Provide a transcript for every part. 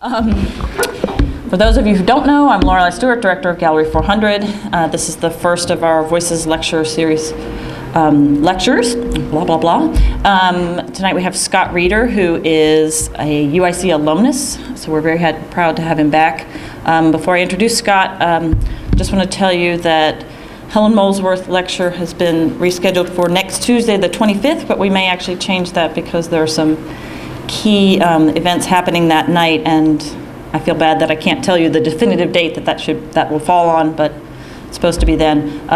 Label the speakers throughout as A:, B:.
A: For those of you who don't know, I'm Lorelei Stewart, Director of Gallery 400. This is the first of our Voices lecture series lectures, blah, blah, blah. Tonight we have Scott Reeder, who is a UIC alumnus, so we're very proud to have him back. Before I introduce Scott, just want to tell you that Helen Molesworth lecture has been rescheduled for next Tuesday, the 25th, but we may actually change that because there are some key events happening that night, and I feel bad that I can't tell you the definitive date that will fall on, but it's supposed to be then.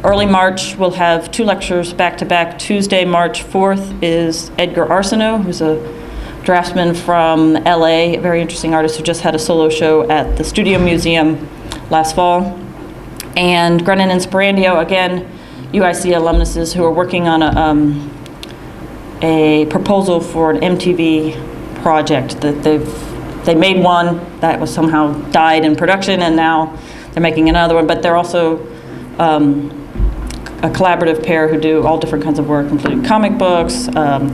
A: Early March, we'll have two lectures back-to-back. Tuesday, March 4th, is Edgar Arsenault, who's a draftsman from LA, a very interesting artist who just had a solo show at the Studio Museum last fall. And Grennan and Sperandio, again, UIC alumnuses who are working on a proposal for an MTV project that they made one that was somehow died in production, and now they're making another one. But they're also a collaborative pair who do all different kinds of work, including comic books.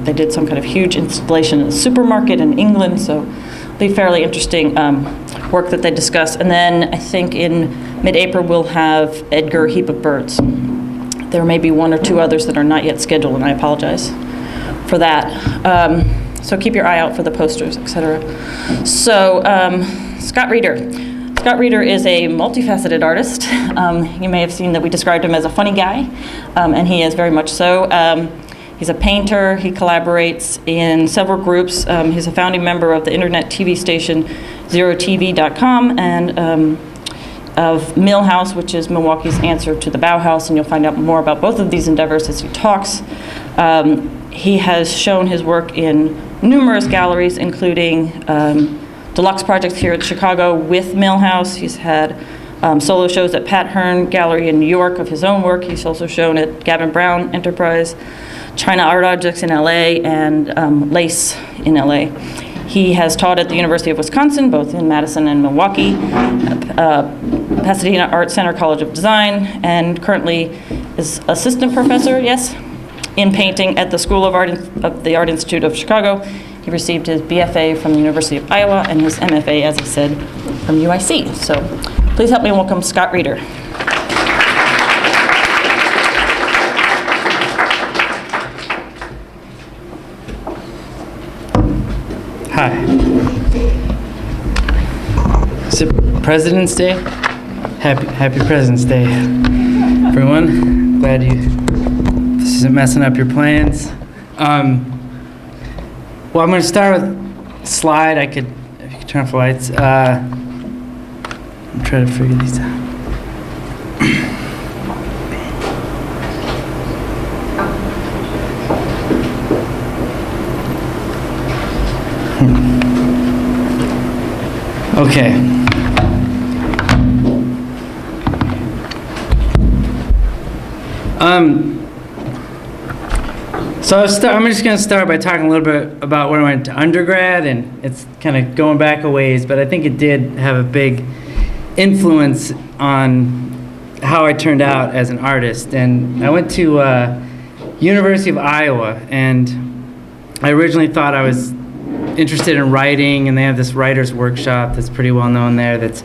A: They did some kind of huge installation in a supermarket in England, so it'll be fairly interesting work that they discuss. And then I think in mid-April we'll have Edgar Heap of Birds. There may be one or two others that are not yet scheduled, and I apologize for that. So keep your eye out for the posters, etc. So Scott Reeder. Scott Reeder is a multifaceted artist. You may have seen that we described him as a funny guy, and he is very much so. He's a painter. He collaborates in several groups. He's a founding member of the internet TV station ZeroTV.com and of Millhouse, which is Milwaukee's answer to the Bauhaus, and you'll find out more about both of these endeavors as he talks. He has shown his work in numerous galleries, including deluxe projects here at Chicago with Millhouse. He's had solo shows at Pat Hearn Gallery in New York of his own work. He's also shown at Gavin Brown Enterprise, China Art Objects in LA, and Lace in LA. He has taught at the University of Wisconsin, both in Madison and Milwaukee, Pasadena Art Center College of Design, and currently is assistant professor, yes, in painting at the School of Art of the Art Institute of Chicago. He received his BFA from the University of Iowa and his MFA, as he said, from UIC. So please help me welcome Scott Reeder.
B: Hi. Is it President's Day? Happy President's Day, everyone. Glad this isn't messing up your plans. Well, I'm going to start with a slide. If you could turn off the lights. I'm trying to figure these out. Okay. So I'm just going to start by talking a little bit about when I went to undergrad, and it's kind of going back a ways, but I think it did have a big influence on how I turned out as an artist. And I went to University of Iowa, and I originally thought I was interested in writing, and they have this writer's workshop that's pretty well known there. It's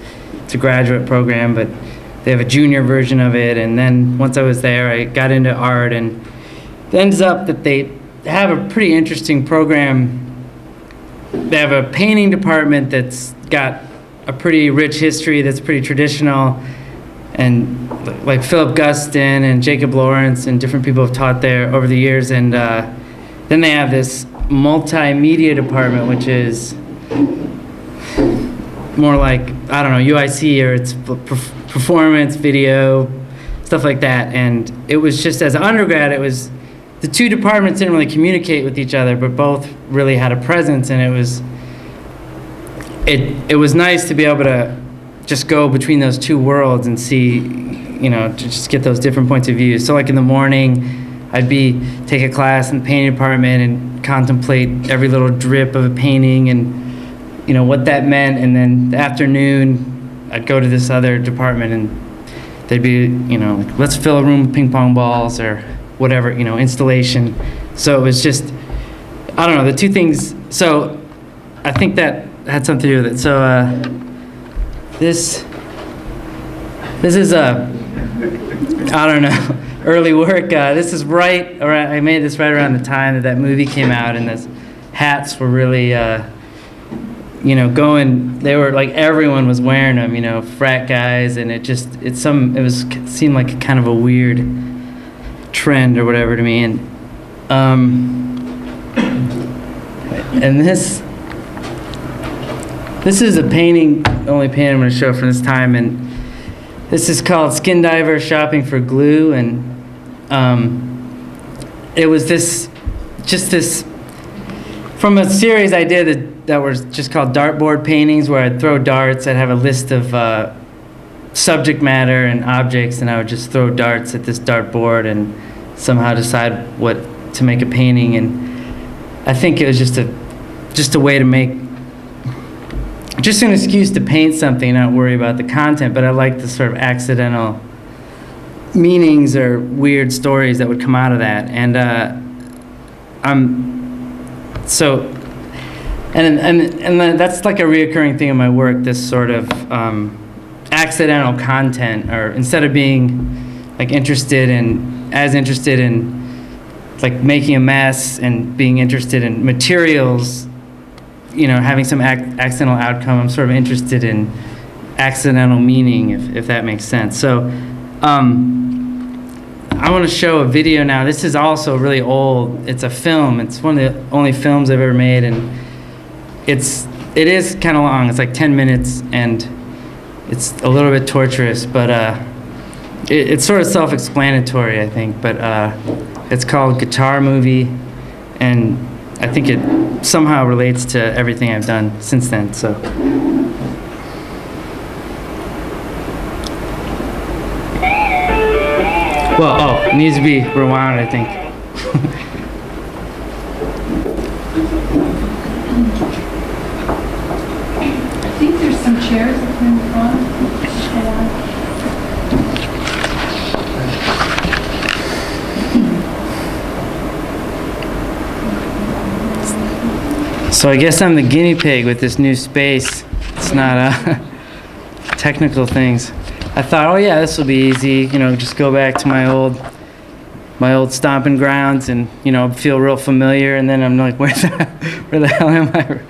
B: a graduate program, but they have a junior version of it. And then once I was there, I got into art, and it ends up that they have a pretty interesting program. They have a painting department that's got a pretty rich history that's pretty traditional, and like Philip Guston and Jacob Lawrence and different people have taught there over the years. And then they have this multimedia department, which is more like, I don't know, UIC, or it's performance, video, stuff like that. And it was just, as an undergrad, it was, the two departments didn't really communicate with each other, but both really had a presence, and it was nice to be able to just go between those two worlds and see, to just get those different points of view. So like in the morning, I'd take a class in the painting department and contemplate every little drip of a painting and what that meant. And then the afternoon, I'd go to this other department, and they'd be, like, let's fill a room with ping pong balls or whatever, installation. So it was just, I don't know, the two things. So I think that had something to do with it. So this is I don't know, early work. This is right around, I made this right around the time that movie came out, and the hats were really, going. They were like everyone was wearing them, frat guys, and it seemed like a kind of a weird trend or whatever to me, and this is a painting, the only painting I'm going to show from this time, and this is called Skin Diver Shopping for Glue, and it was this from a series I did that was just called dartboard paintings, where I'd throw darts. I'd have a list of subject matter and objects, and I would just throw darts at this dartboard and somehow decide what to make a painting. And I think it was just a way to make, just an excuse to paint something, not worry about the content, but I like the sort of accidental meanings or weird stories that would come out of that. And that's like a reoccurring thing in my work, this sort of accidental content, or instead of being like interested in like making a mess and being interested in materials, having some accidental outcome, I'm sort of interested in accidental meaning, if that makes sense. So I want to show a video now. This is also really old. It's a film. It's one of the only films I've ever made, and it is kind of long. It's like 10 minutes, and it's a little bit torturous, but it's sort of self-explanatory, I think. But it's called Guitar Movie, and I think it somehow relates to everything I've done since then. So. Well, it needs to be rewound, I think.
C: I think there's some chairs in front.
B: So I guess I'm the guinea pig with this new space. It's not technical things. I thought, oh yeah, this will be easy. Just go back to my old stomping grounds, and feel real familiar. And then I'm like, where the hell am I?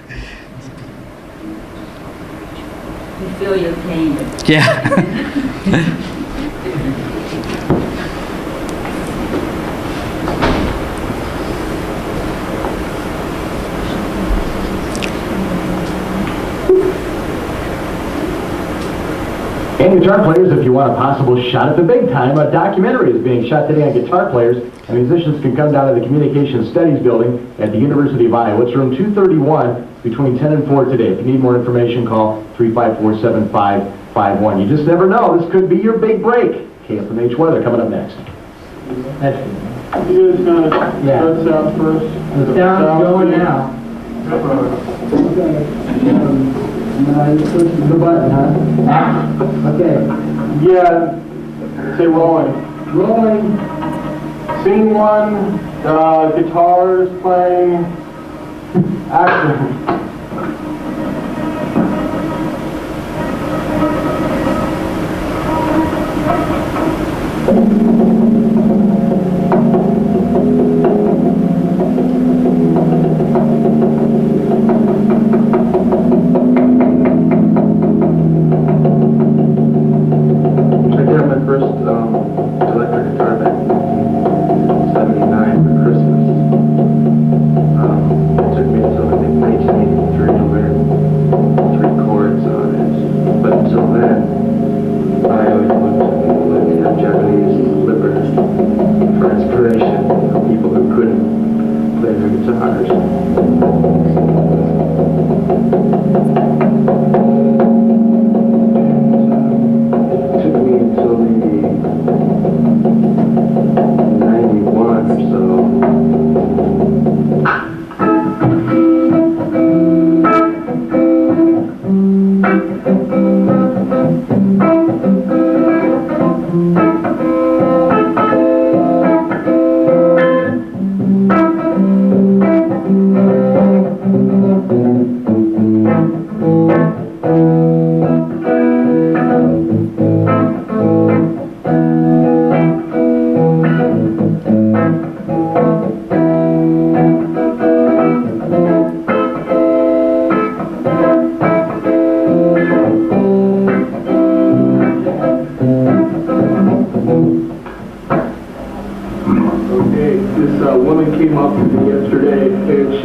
D: You feel your pain.
B: Yeah.
E: And guitar players, if you want a possible shot at the big time, a documentary is being shot today on guitar players, and musicians can come down to the Communication Studies building at the University of Iowa. It's room 231 between 10 and 4 today. If you need more information, call 354-7551. You just never know. This could be your big break. KFMH weather coming up next.
F: You guys gonna start south first?
E: The sound's going now. The button, huh? Okay.
F: Yeah. Say rolling.
E: Rolling.
F: Scene one, guitars playing. Action. Electric guitar back in 79 for Christmas. It took me until I think 1980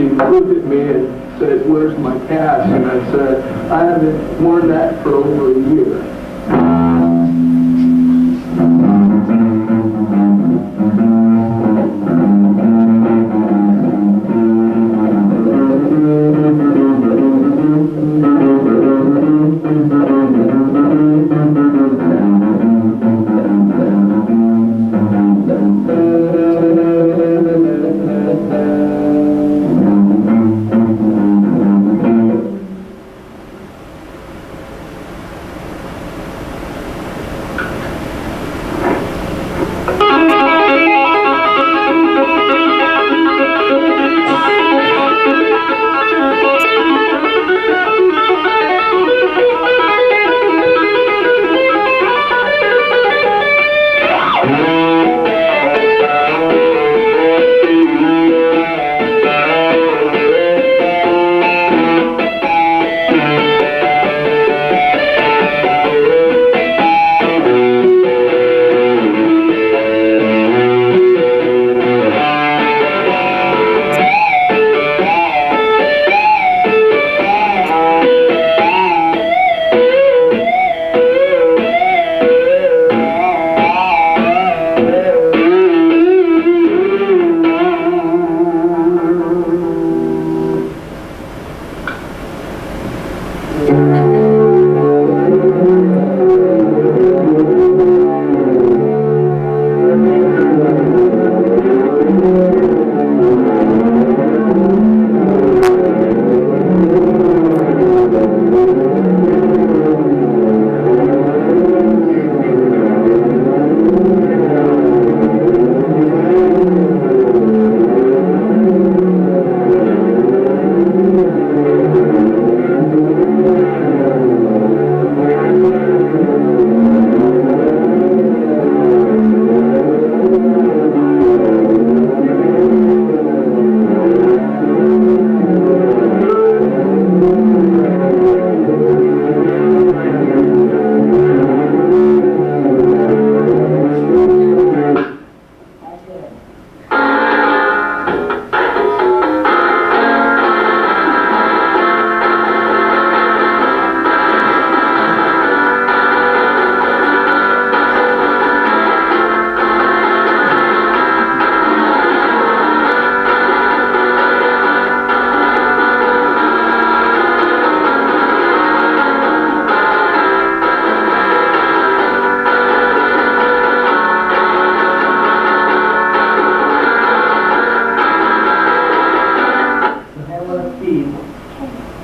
F: she looked at me and said, "Where's my cast?" And I said, "I haven't worn that for over a year."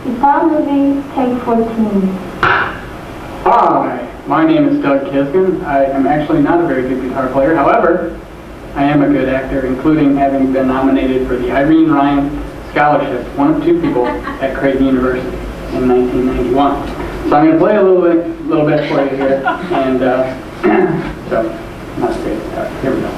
G: Guitar movie, take 14.
H: Hi, my name is Doug Kiskin. I am actually not a very good guitar player. However, I am a good actor, including having been nominated for the Irene Ryan Scholarship, one of two people at Creighton University in 1991. So I'm going to play a little bit for you here, and so not a great guitar. Here we go.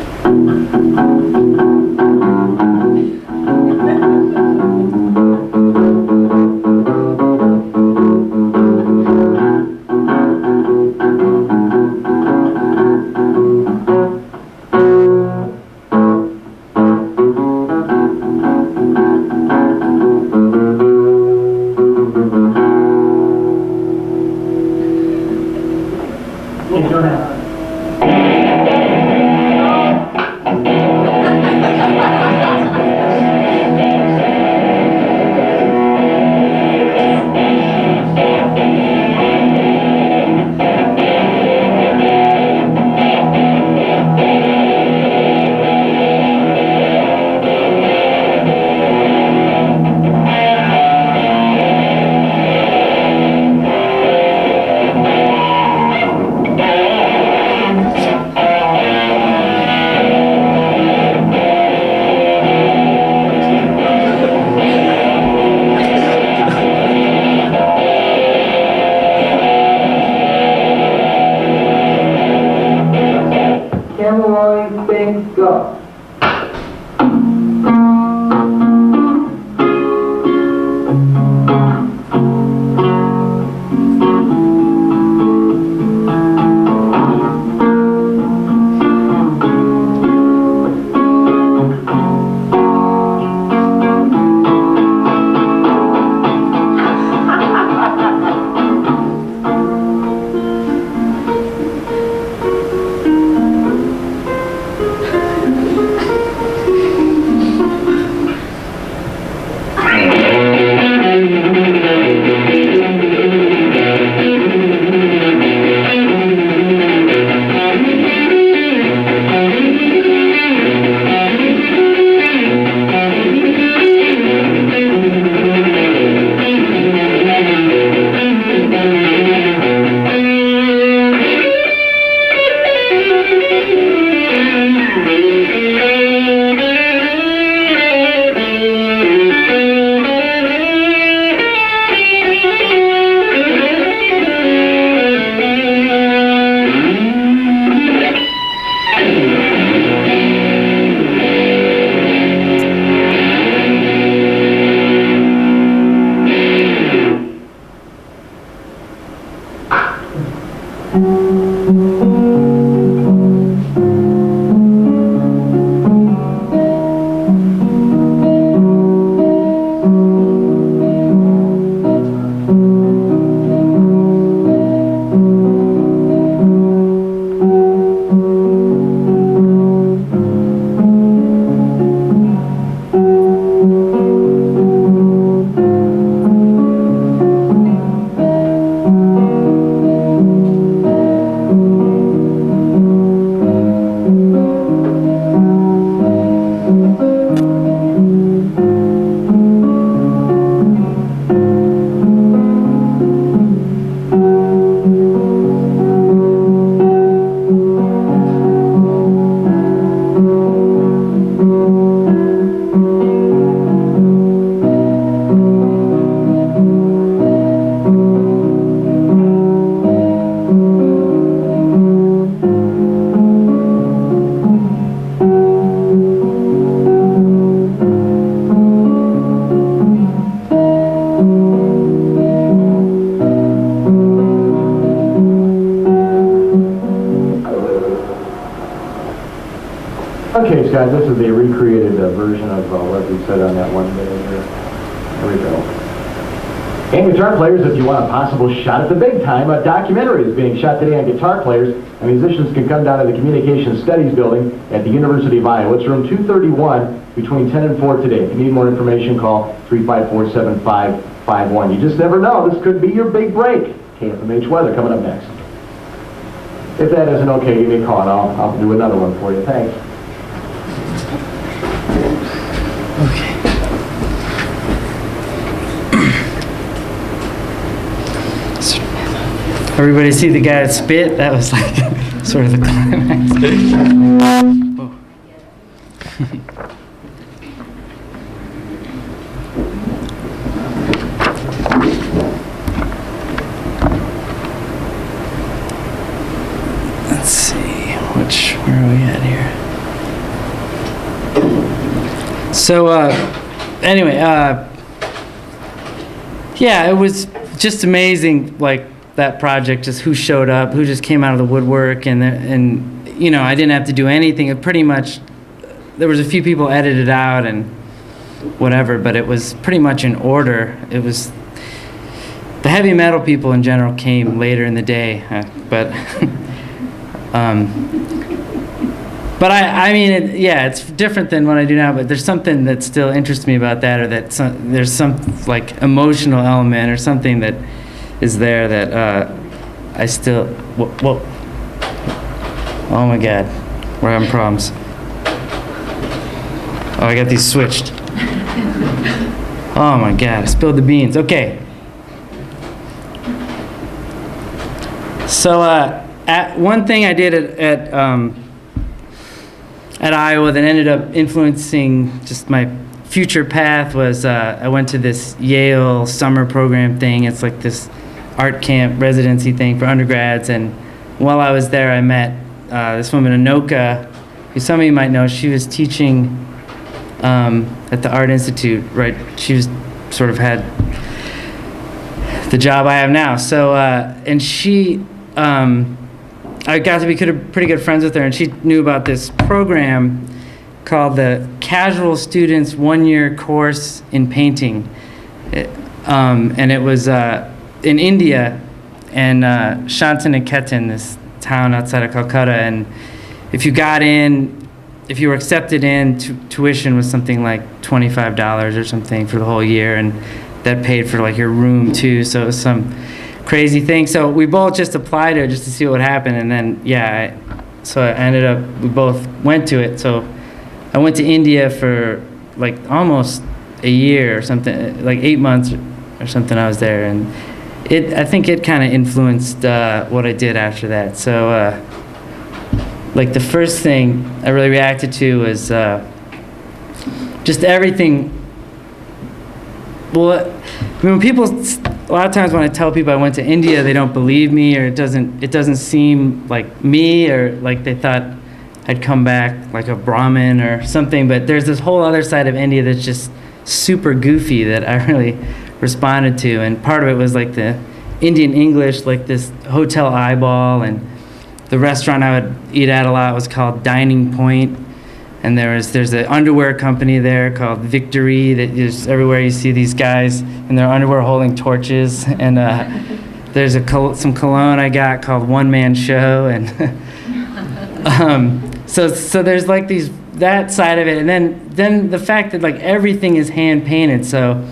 E: Okay, Scott, this is a recreated version of what we said on that one day here. There we go. And guitar players, if you want a possible shot at the big time, a documentary is being shot today on guitar players, and musicians can come down to the Communication Studies building at the University of Iowa. It's room 231 between 10 and 4 today. If you need more information, call 354-7551. You just never know. This could be your big break. KFMH weather coming up next. If that isn't okay, give me a call and I'll do another one for you. Thanks.
B: Okay. Everybody see the guy that spit? That was like sort of the climax. Whoa. Let's see, where are we at here? So, anyway, yeah, it was just amazing, like, that project, just who showed up, who just came out of the woodwork, and you know, I didn't have to do anything. It pretty much, there was a few people edited out and whatever, but it was pretty much in order. It was, the heavy metal people in general came later in the day, but I mean, yeah, it's different than what I do now, but there's something that still interests me about that, or that there's some like emotional element or something that is there that I still, whoa. Oh my God, we're having problems. Oh, I got these switched. Oh my God, I spilled the beans. Okay. So one thing I did at Iowa that ended up influencing just my future path was I went to this Yale summer program thing. It's like this art camp residency thing for undergrads, and while I was there I met this woman Anoka, who some of you might know. She was teaching at the Art Institute, right? She was sort of had the job I have now. So and she I got to be pretty good friends with her, and she knew about this program called the Casual Students 1-Year Course in Painting, and it was in India, and Shantiniketan, this town outside of Calcutta, and if you got in, if you were accepted in, tuition was something like $25 or something for the whole year, and that paid for like your room too, so it was some crazy thing. So we both just applied to it just to see what would happen, and then yeah, so I ended up, we both went to it. So I went to India for like almost a year or something, like 8 months or something I was there, and I think it kind of influenced what I did after that. So like the first thing I really reacted to was just everything. Well, I mean, when people, a lot of times when I tell people I went to India, they don't believe me, or it doesn't seem like me, or like they thought I'd come back like a Brahmin or something. But there's this whole other side of India that's just super goofy that I really responded to, and part of it was like the Indian English, like this Hotel Eyeball, and the restaurant I would eat at a lot was called Dining Point, and there's an underwear company there called Victory that is everywhere. You see these guys in their underwear holding torches, and there's some cologne I got called One Man Show, and so there's like that side of it, and then the fact that like everything is hand painted. So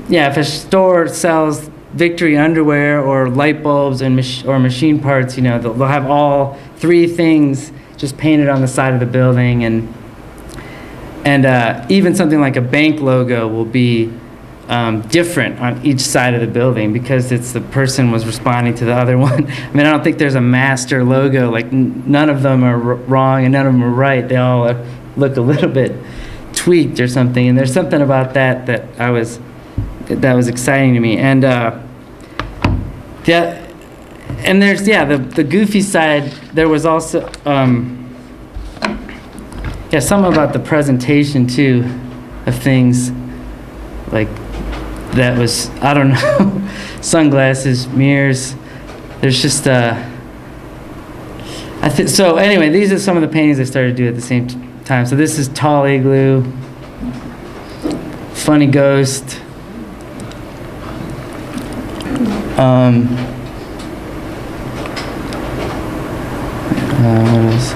B: yeah, if a store sells Victory underwear or light bulbs or machine parts, you know, they'll have all three things just painted on the side of the building, and even something like a bank logo will be different on each side of the building because it's the person was responding to the other one. I mean, I don't think there's a master logo. Like none of them are wrong and none of them are right. They all look a little bit tweaked or something. And there's something about that was exciting to me. And yeah, and there's the goofy side. There was also something about the presentation too of things, like that was, I don't know, sunglasses, mirrors. There's just so anyway, these are some of the paintings I started to do at the same time. So this is Tall Igloo, Funny Ghost. What else?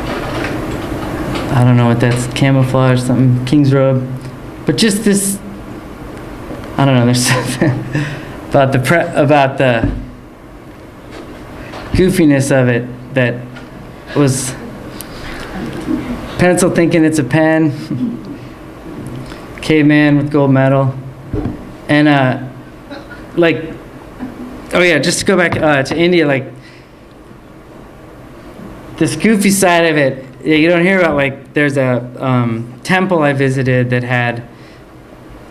B: I don't know what that's, camouflage, something, King's Robe. But just this, I don't know, there's something about the goofiness of it that was pencil thinking it's a pen, caveman with gold medal, and like, oh yeah, just to go back to India, like this goofy side of it, you don't hear about. Like there's a temple I visited that had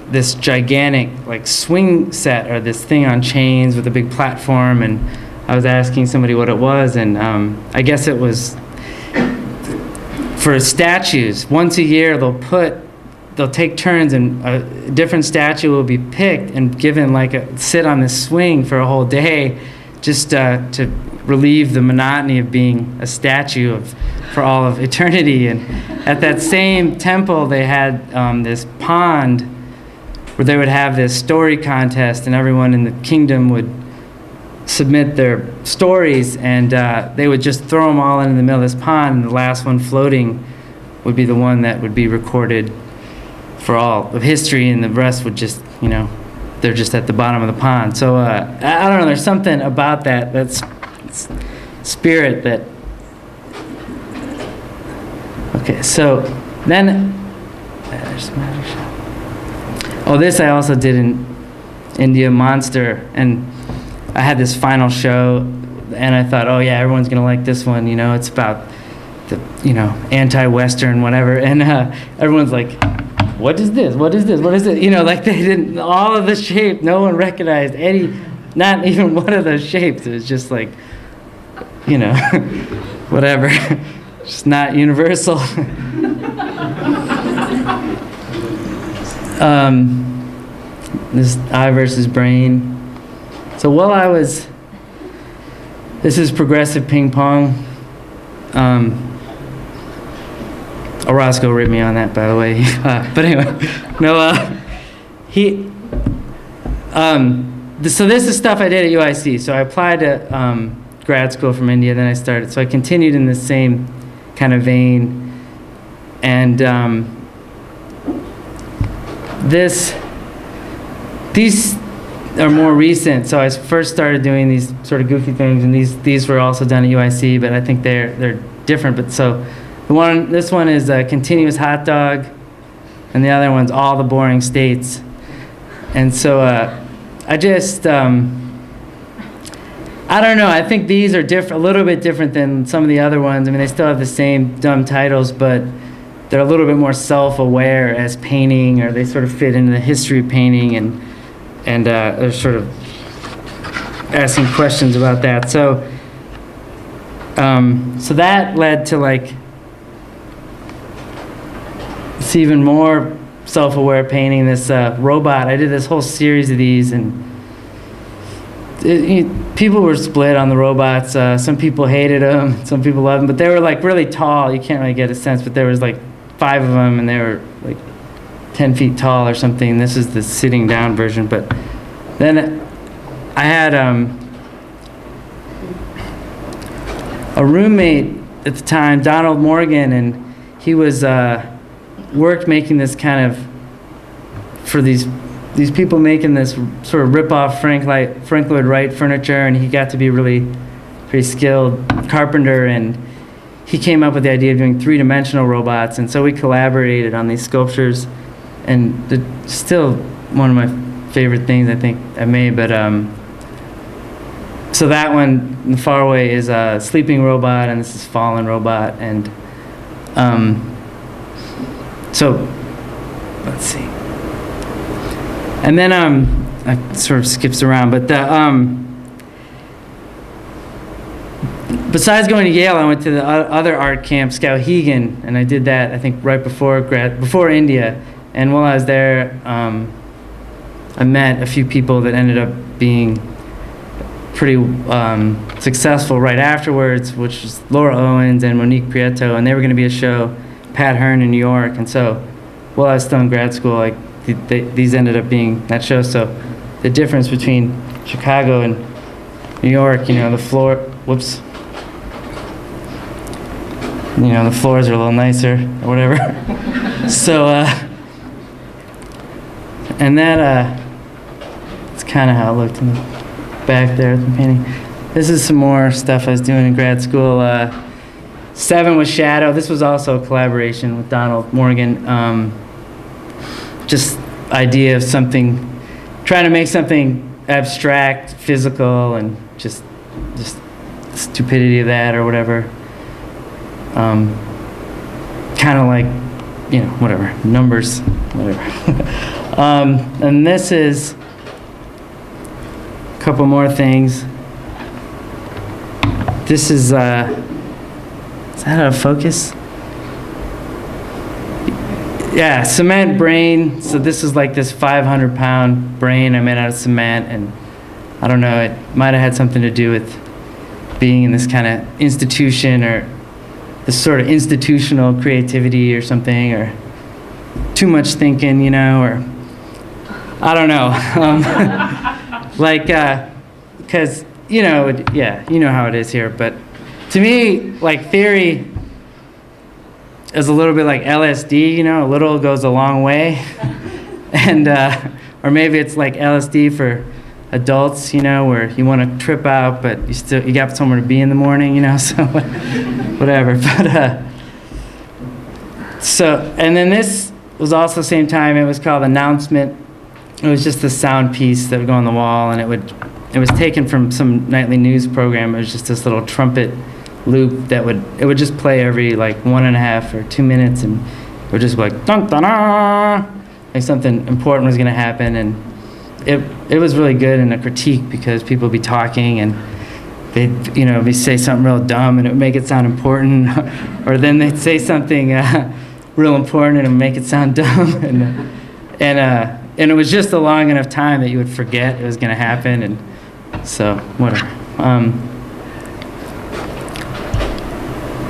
B: this gigantic like swing set or this thing on chains with a big platform, and I was asking somebody what it was, and I guess it was for statues. Once a year they'll take turns, and a different statue will be picked and given sit on this swing for a whole day, just to relieve the monotony of being a statue for all of eternity. And at that same temple they had this pond where they would have this story contest, and everyone in the kingdom would submit their stories, and they would just throw them all in the middle of this pond, and the last one floating would be the one that would be recorded for all of history, and the rest would just, they're just at the bottom of the pond. So I don't know, there's something about that's spirit that. Okay, so then this I also did in India, Monster, and I had this final show, and I thought, oh yeah, everyone's gonna like this one, it's about the, anti-Western, whatever, and everyone's like, what is this? What is this? What is it? Like they didn't, all of the shape, no one recognized not even one of those shapes. It was just like, whatever, just not universal. This eye versus brain. So this is progressive ping pong. Orozco ripped me on that, by the way. But anyway, so this is stuff I did at UIC. So I applied to grad school from India, then I started. So I continued in the same kind of vein. And these are more recent. So I first started doing these sort of goofy things, and these were also done at UIC, but I think they're different. But so this one is a continuous hot dog, and the other one's all the boring states. And so I just I don't know. I think these are a little bit different than some of the other ones. I mean, they still have the same dumb titles, but they're a little bit more self-aware as painting, or they sort of fit into the history of painting, and they're sort of asking questions about that. So so that led to it's even more self-aware painting, this robot. I did this whole series of these, and people were split on the robots. Some people hated them, some people loved them, but they were really tall. You can't really get a sense, but there was 5 of them, and they were 10 feet tall or something. This is the sitting down version. But then I had a roommate at the time, Donald Morgan, and he was worked making this kind of, for these people making this sort of rip-off Frank Lloyd Wright furniture, and he got to be really pretty skilled carpenter, and he came up with the idea of doing 3-dimensional robots, and so we collaborated on these sculptures, and they're still one of my favorite things I think I made. But so that one in the far away is a sleeping robot, and this is fallen robot, and so let's see. And then I sort of skips around, but besides going to Yale, I went to the other art camp, Skowhegan, and I did that I think right before India. And while I was there, I met a few people that ended up being pretty successful right afterwards, which was Laura Owens and Monique Prieto, and they were going to be a show Pat Hearn in New York. And so while I was still in grad school, like these ended up being that show. So the difference between Chicago and New York, you know, the floor, whoops. You know, the floors are a little nicer or whatever. So, and that, it's kind of how it looked in the back there at the painting. This is some more stuff I was doing in grad school. 7 was Shadow. This was also a collaboration with Donald Morgan. Just idea of something, trying to make something abstract, physical, and just the stupidity of that or whatever. Kind of like, you know, whatever, numbers, whatever. And this is a couple more things. This is that out of focus? Yeah, cement brain. So this is like this 500-pound brain I made out of cement, and I don't know, it might have had something to do with being in this kind of institution, or this sort of institutional creativity or something, or too much thinking, you know, or I don't know. Because, you know, yeah, you know how it is here. But to me, like, theory is a little bit like LSD, you know, a little goes a long way. And, or maybe it's like LSD for adults, you know, where you want to trip out, but you got somewhere to be in the morning, you know, so whatever. But so, and then this was also the same time. It was called Announcement. It was just a sound piece that would go on the wall, and it was taken from some nightly news program. It was just this little trumpet loop that would just play every like 1.5 or 2 minutes, and it would just be like dun dun dun, like something important was going to happen. And it was really good in a critique, because people would be talking and they'd, you know, say something real dumb and it would make it sound important, or then they'd say something real important and it would make it sound dumb, and it was just a long enough time that you would forget it was going to happen, and so whatever.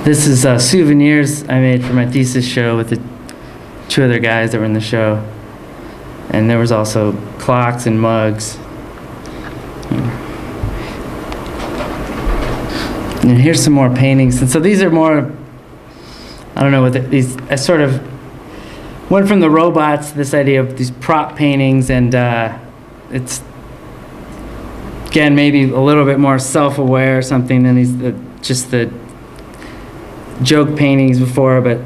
B: This is souvenirs I made for my thesis show with the 2 other guys that were in the show. And there was also clocks and mugs. And here's some more paintings. And so these are more, I don't know what these, I sort of went from the robots to this idea of these prop paintings, and it's, again, maybe a little bit more self-aware or something than just the joke paintings before, but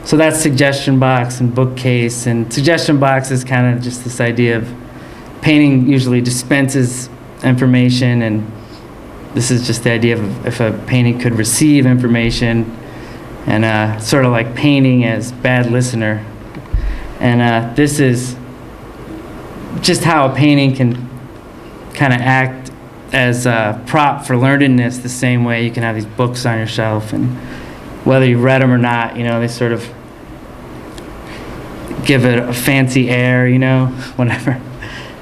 B: so that's suggestion box and bookcase. And suggestion box is kind of just this idea of painting usually dispenses information, and this is just the idea of if a painting could receive information, and sort of like painting as bad listener. And this is just how a painting can kind of act as a prop for learnedness, the same way you can have these books on your shelf, and whether you've read them or not, you know, they sort of give it a fancy air, you know, whatever.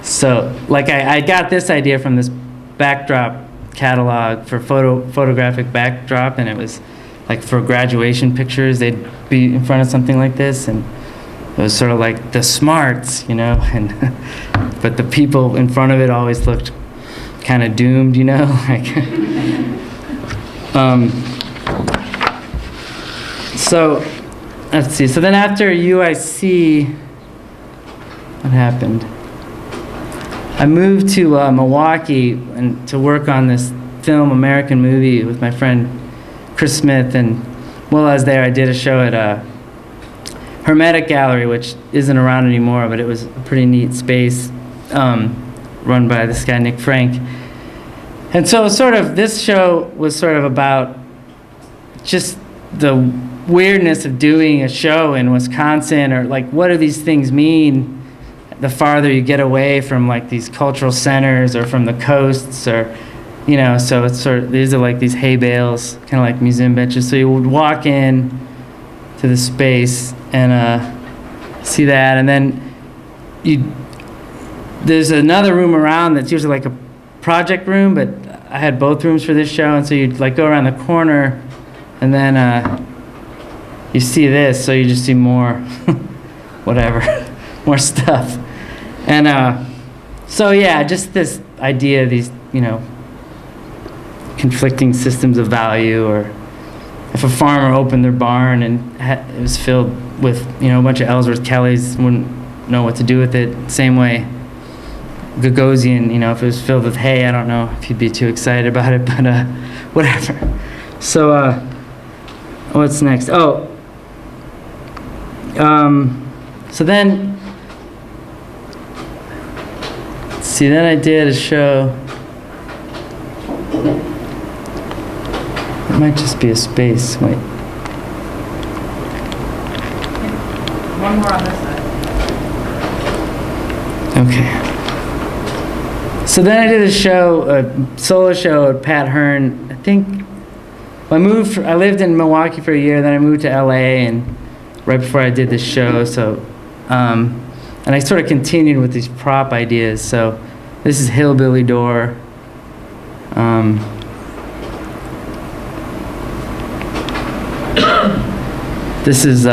B: So, like, I got this idea from this backdrop catalog for photographic backdrop, and it was like for graduation pictures, they'd be in front of something like this, and it was sort of like the smarts, you know, and but the people in front of it always looked kind of doomed, you know, like. So, let's see. So then after UIC, what happened? I moved to Milwaukee and to work on this film, American Movie, with my friend Chris Smith. And while I was there, I did a show at Hermetic Gallery, which isn't around anymore, but it was a pretty neat space, run by this guy, Nick Frank. And so sort of this show was sort of about just the weirdness of doing a show in Wisconsin, or like, what do these things mean the farther you get away from like these cultural centers or from the coasts, or, you know, so it's sort of, these are like these hay bales, kind of like museum benches. So you would walk in to the space and see that, and then there's another room around that's usually like a project room, but I had both rooms for this show, and so you'd like go around the corner, and then you see this, so you just see more, whatever, more stuff. And so yeah, just this idea of these, conflicting systems of value, or if a farmer opened their barn and it was filled with, a bunch of Ellsworth Kellys, wouldn't know what to do with it. Same way, Gagosian, if it was filled with hay, I don't know if he'd be too excited about it, but whatever. So, what's next? Oh, so then, let's see, then I did a show. It might just be a space, wait.
C: One more on this side.
B: Okay. So then I did a show, a solo show at Pat Hearn. I think I lived in Milwaukee for a year, then I moved to LA, and right before I did this show, so, and I sort of continued with these prop ideas. So this is Hillbilly Door. This is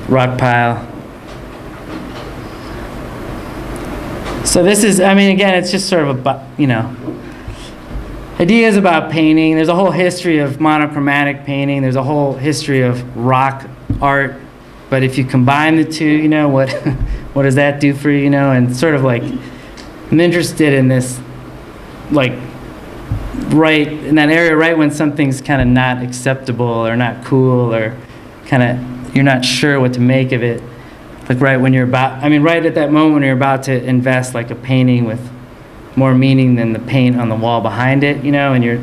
B: Rock Pile. So this is, again, it's just sort of about, ideas about painting. There's a whole history of monochromatic painting. There's a whole history of rock art. But if you combine the two, what what does that do for you, And sort of like, I'm interested in this, like, right in that area, right when something's kind of not acceptable or not cool, or kind of you're not sure what to make of it. Like right when you're about, right at that moment when you're about to invest like a painting with more meaning than the paint on the wall behind it, and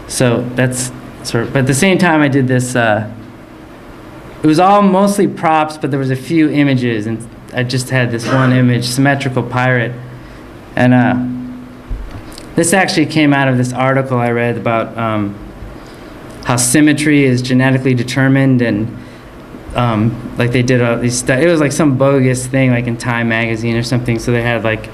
B: so that's sort of, but at the same time I did this, it was all mostly props, but there was a few images, and I just had this one image, Symmetrical Pirate. And this actually came out of this article I read about how symmetry is genetically determined, and like they did these it was like some bogus thing, like in Time magazine or something. So they had like,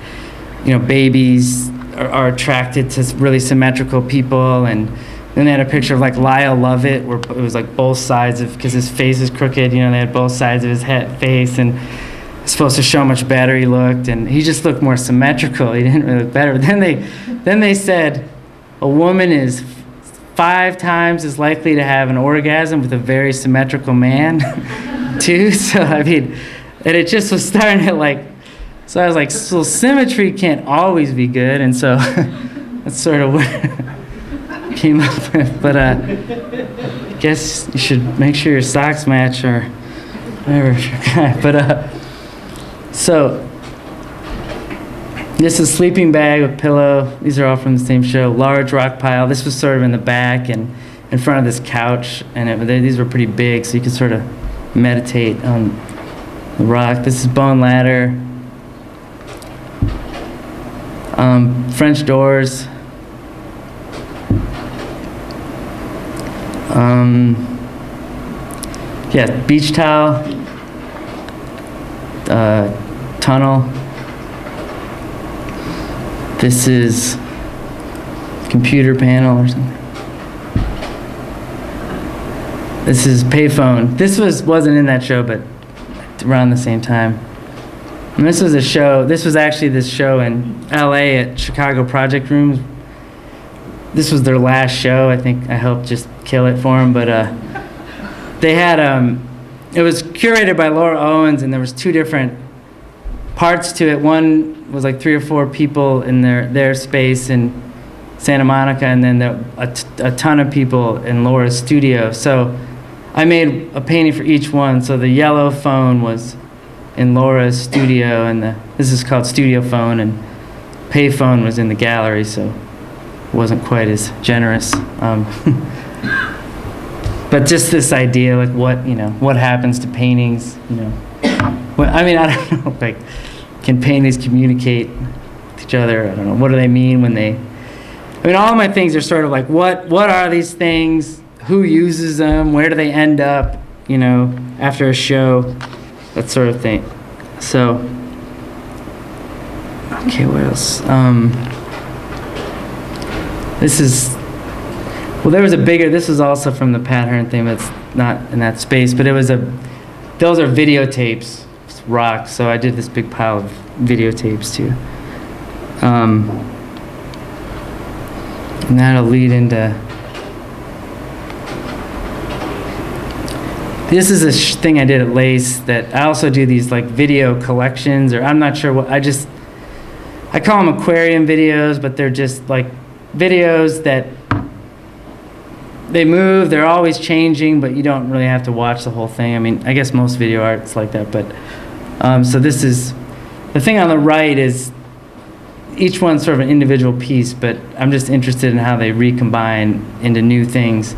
B: babies are attracted to really symmetrical people, and then they had a picture of like Lyle Lovett, where it was like both sides of, because his face is crooked, they had both sides of his face, and it's supposed to show how much better he looked, and he just looked more symmetrical. He didn't really look better. But then they said a woman is 5 times as likely to have an orgasm with a very symmetrical man, too. So, and it just was starting to like, so I was like, so symmetry can't always be good. And so that's sort of what I came up with. But I guess you should make sure your socks match or whatever. But so this is Sleeping Bag with Pillow. These are all from the same show. Large Rock Pile. This was sort of in the back and in front of this couch, and these were pretty big, so you could sort of meditate on the rock. This is Bone Ladder. French doors. Yeah, beach towel. Tunnel. This is computer panel or something. This is payphone. This wasn't in that show, but around the same time. And this was actually this show in LA at Chicago Project Rooms. This was their last show. I think I helped just kill it for them, but they had, it was curated by Laura Owens, and there was 2 different parts to it. One was like 3 or 4 people in their space in Santa Monica, and then a ton of people in Laura's studio. So I made a painting for each one. So the yellow phone was in Laura's studio, and this is called Studio Phone, and Payphone was in the gallery, so it wasn't quite as generous. But just this idea, like what happens to paintings, I don't know, like, can paintings communicate with each other? I don't know. What do they mean when they... all of my things are sort of like, what are these things? Who uses them? Where do they end up, after a show? That sort of thing. So, okay, what else? This is Well, there was this was also from the Pat Hearn thing, that's not in that space, but those are videotapes, rock, so I did this big pile of videotapes too. And that'll lead into, this is a thing I did at Lace, that I also do these like video collections, or I'm not sure what, I call them aquarium videos, but they're just like videos that they move, they're always changing, but you don't really have to watch the whole thing. I mean, I guess most video art's like that, but so this is, the thing on the right is each one's sort of an individual piece, but I'm just interested in how they recombine into new things.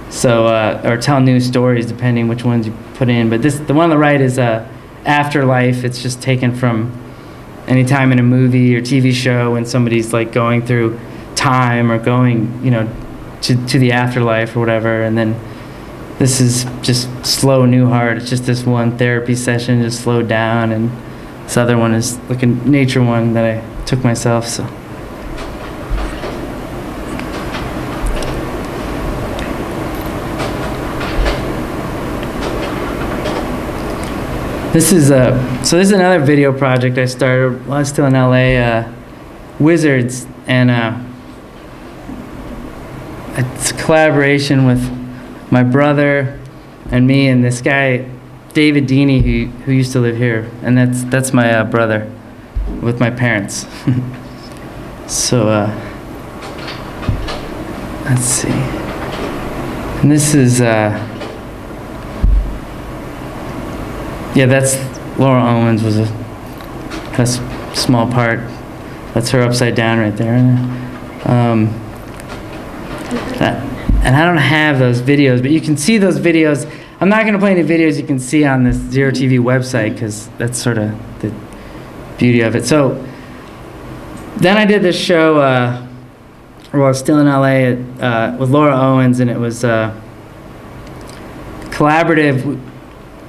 B: So, or tell new stories depending which ones you put in. But the one on the right is Afterlife. It's just taken from any time in a movie or TV show when somebody's like going through time or going, to the afterlife or whatever. And then this is just Slow Newhart. It's just this one therapy session, just slowed down. And this other one is like a nature one that I took myself, so. This is another video project I started while I was still in LA, Wizards, and it's a collaboration with my brother and me and this guy, David Deeney, who used to live here, and that's my brother with my parents. So let's see, and this is that's Laura Owens was a small part. That's her upside down right there. And I don't have those videos, but you can see those videos. I'm not going to play any videos you can see on this Zero TV website because that's sort of the beauty of it. So then I did this show while I was still in LA with Laura Owens, and it was collaborative.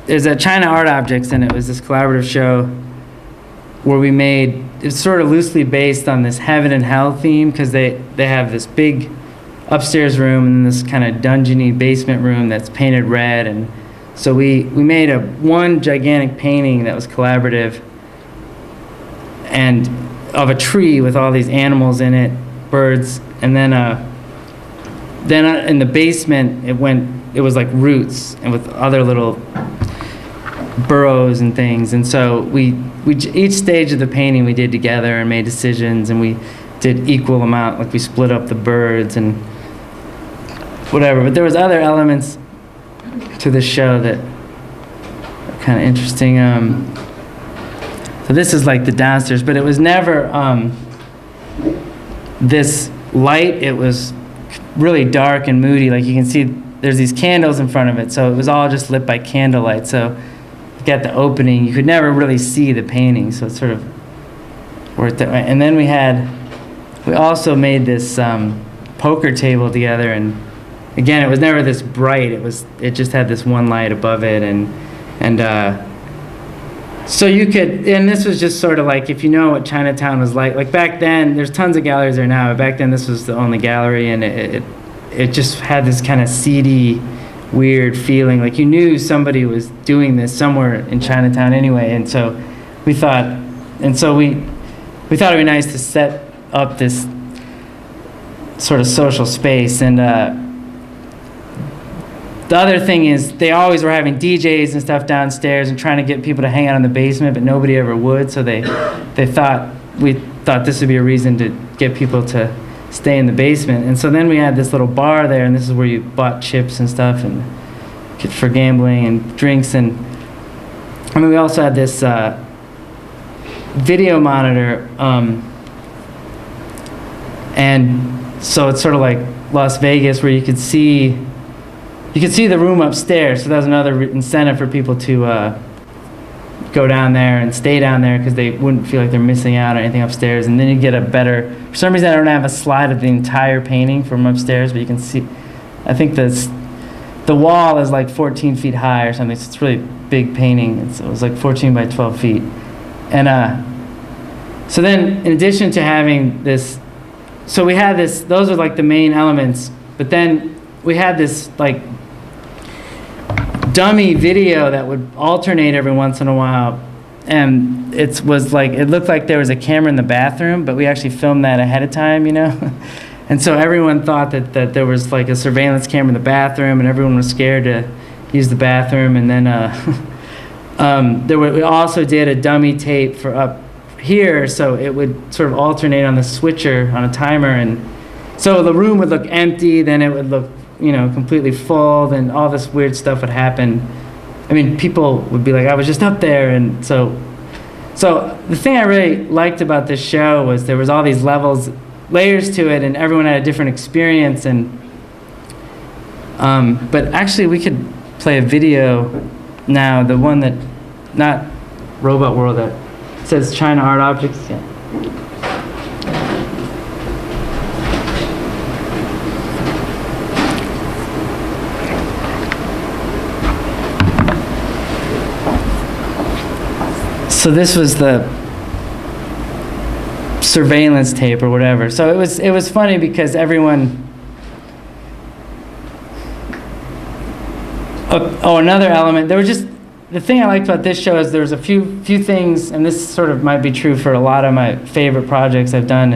B: There's a China Art Objects, and it was this collaborative show where it's sort of loosely based on this heaven and hell theme, because they have this big upstairs room and this kind of dungeony basement room that's painted red. And so we made one gigantic painting that was collaborative and of a tree with all these animals in it, birds, and then in the basement it was like roots and with other little burrows and things. And so we each stage of the painting we did together and made decisions, and we did equal amount, like we split up the birds and whatever. But there was other elements to this show that are kind of interesting. So this is like the downstairs, but it was never this light. It was really dark and moody. Like you can see there's these candles in front of it, so it was all just lit by candlelight. So you got the opening, you could never really see the painting, so it sort of worked that way. And then we also made this poker table together, and again, it was never this bright. It just had this one light above it, and so you could, and this was just sort of like, if you know what Chinatown was like back then, there's tons of galleries there now, but back then this was the only gallery, and it just had this kind of seedy, weird feeling, like you knew somebody was doing this somewhere in Chinatown anyway. And so we thought it'd be nice to set up this sort of social space. And the other thing is they always were having DJs and stuff downstairs and trying to get people to hang out in the basement, but nobody ever would. So we thought this would be a reason to get people to stay in the basement. And so then we had this little bar there, and this is where you bought chips and stuff and for gambling and drinks. And I mean, we also had this video monitor, and so it's sort of like Las Vegas, where you could see the room upstairs. So that was another incentive for people to go down there and stay down there, because they wouldn't feel like they're missing out on anything upstairs. And then you get for some reason I don't have a slide of the entire painting from upstairs, but you can see, I think the wall is like 14 feet high or something, so it's a really big painting. It was like 14 by 12 feet. And so then in addition to having this, so we had those are like the main elements, but But then we had this like dummy video that would alternate every once in a while, and it looked like there was a camera in the bathroom, but we actually filmed that ahead of time, you know. And so everyone thought that there was like a surveillance camera in the bathroom, and everyone was scared to use the bathroom. And then we also did a dummy tape for up here, so it would sort of alternate on the switcher on a timer, and so the room would look empty, then it would look, you know, completely full, then all this weird stuff would happen. I mean, people would be like, I was just up there. And so the thing I really liked about this show was there was all these layers to it, and everyone had a different experience. And but actually we could play a video now, the one that, not Robot World, that says China Art Objects. Yeah. So this was the surveillance tape or whatever. So it was funny because everyone. Oh, another element. There was just the thing I liked about this show is there was a few things, and this sort of might be true for a lot of my favorite projects I've done.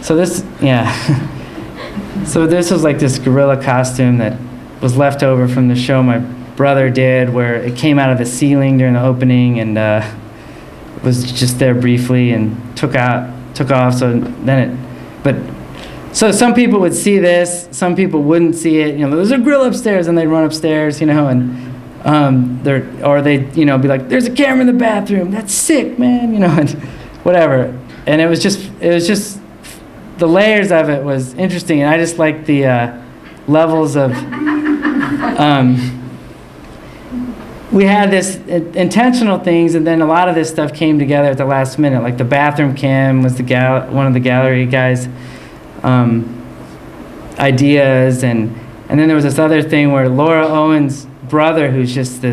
B: So this was like this gorilla costume that was left over from the show my brother did, where it came out of the ceiling during the opening and was just there briefly and took off. So some people would see this, some people wouldn't see it. You know, there's a grill upstairs, and they'd run upstairs, you know, and they'd, you know, be like, "There's a camera in the bathroom. That's sick, man," you know, and whatever. And it was just the layers of it was interesting, and I just liked the levels of. We had this intentional things, and then a lot of this stuff came together at the last minute. Like the bathroom cam was one of the gallery guys' ideas, and then there was this other thing where Laura Owen's brother, who's just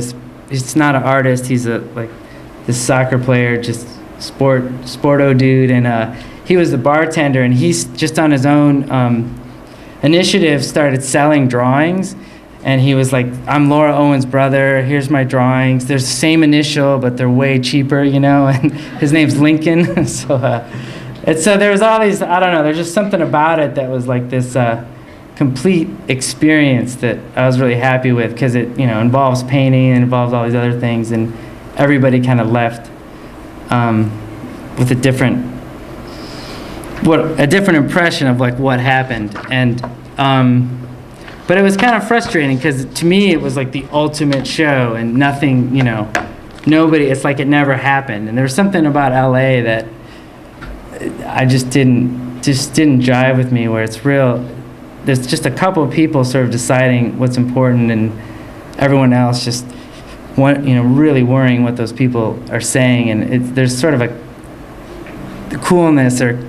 B: he's not an artist, he's this soccer player, just sporto dude, and he was the bartender, and he's just on his own initiative started selling drawings. And he was like, "I'm Laura Owen's brother. Here's my drawings. There's the same initial, but they're way cheaper, you know." And his name's Lincoln. So there was all these. I don't know. There's just something about it that was like this complete experience that I was really happy with, because it, you know, involves painting and involves all these other things, and everybody kind of left with a different impression of like what happened. And but it was kind of frustrating because to me it was like the ultimate show, and nothing, you know, nobody, it's like it never happened. And there was something about LA that I just didn't jive with me, where it's real, there's just a couple of people sort of deciding what's important, and everyone else just, you know, really worrying what those people are saying. And there's sort of the coolness, or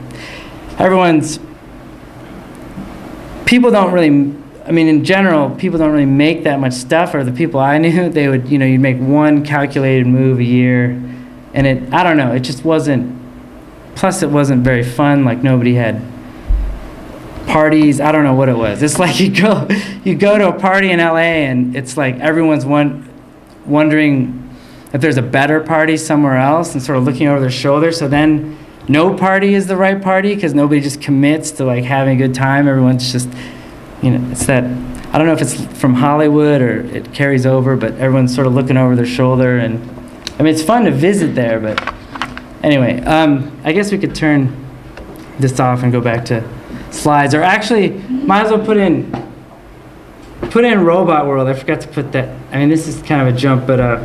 B: people don't really, I mean, in general, people don't really make that much stuff, or the people I knew, they would, you know, you'd make one calculated move a year, and I don't know, it just wasn't, plus it wasn't very fun, like nobody had parties, I don't know what it was. It's like you go to a party in LA, and it's like everyone's wondering if there's a better party somewhere else, and sort of looking over their shoulder, so then no party is the right party, because nobody just commits to like having a good time. Everyone's just, you know, it's that, I don't know if it's from Hollywood or it carries over, but everyone's sort of looking over their shoulder. And I mean, it's fun to visit there, but anyway, I guess we could turn this off and go back to slides, or actually might as well put in Robot World. I forgot to put that. I mean, this is kind of a jump, but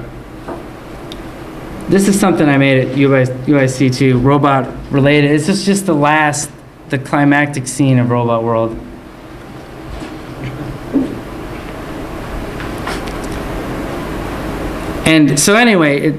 B: this is something I made at UIC too, robot related. This is just the climactic scene of Robot World. And so anyway,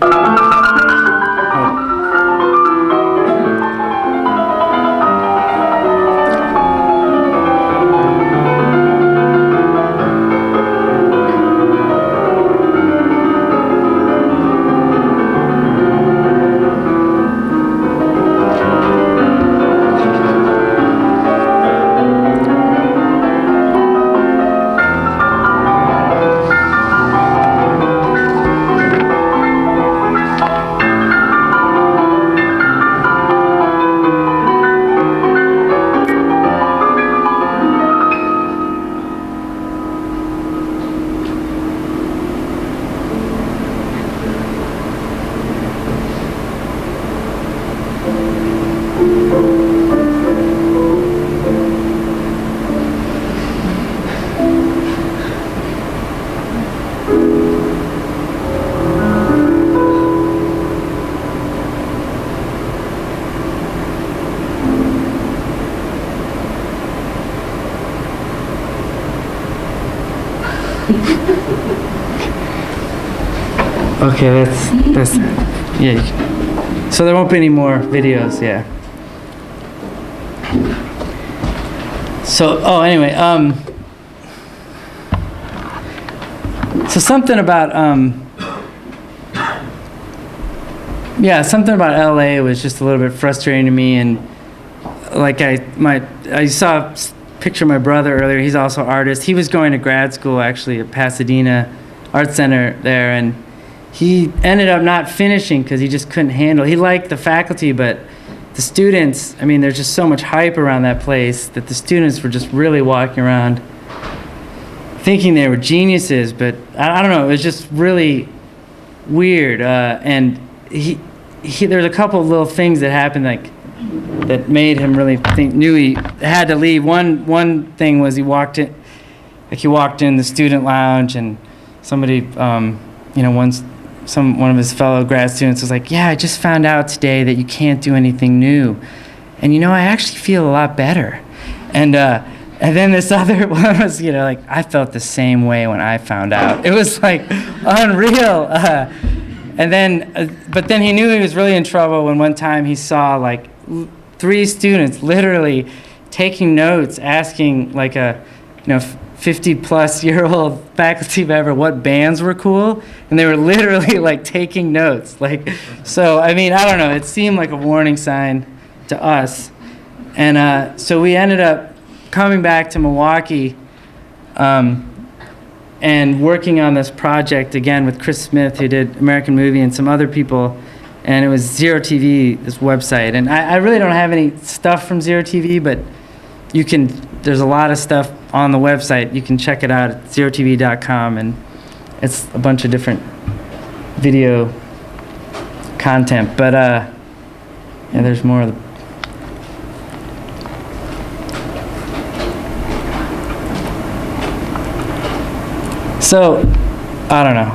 B: Okay, that's yeah. So there won't be any more videos, yeah. So, oh, anyway, so something about, yeah, something about LA was just a little bit frustrating to me, and like I saw a picture of my brother earlier. He's also an artist. He was going to grad school actually at Pasadena Art Center there, and he ended up not finishing because he just couldn't handle. He liked the faculty, but the students, I mean, there's just so much hype around that place that the students were just really walking around thinking they were geniuses, but I don't know, it was just really weird. And there's a couple of little things that happened that made him really knew he had to leave. One thing was he walked in the student lounge, and somebody, one of his fellow grad students was like, "Yeah, I just found out today that you can't do anything new, and I actually feel a lot better." And then this other one was, like, I felt the same way when I found out. It was like unreal. But then he knew he was really in trouble when one time he saw like 3 students literally taking notes, asking like a 50-plus-year-old faculty member what bands were cool, and they were literally like taking notes. So I mean, I don't know. It seemed like a warning sign to us, and so we ended up coming back to Milwaukee, and working on this project again with Chris Smith, who did American Movie, and some other people, and it was Zero TV, this website. And I really don't have any stuff from Zero TV, but there's a lot of stuff on the website. You can check it out at zerotv.com, and it's a bunch of different video content. But yeah, there's more of the. So, I don't know.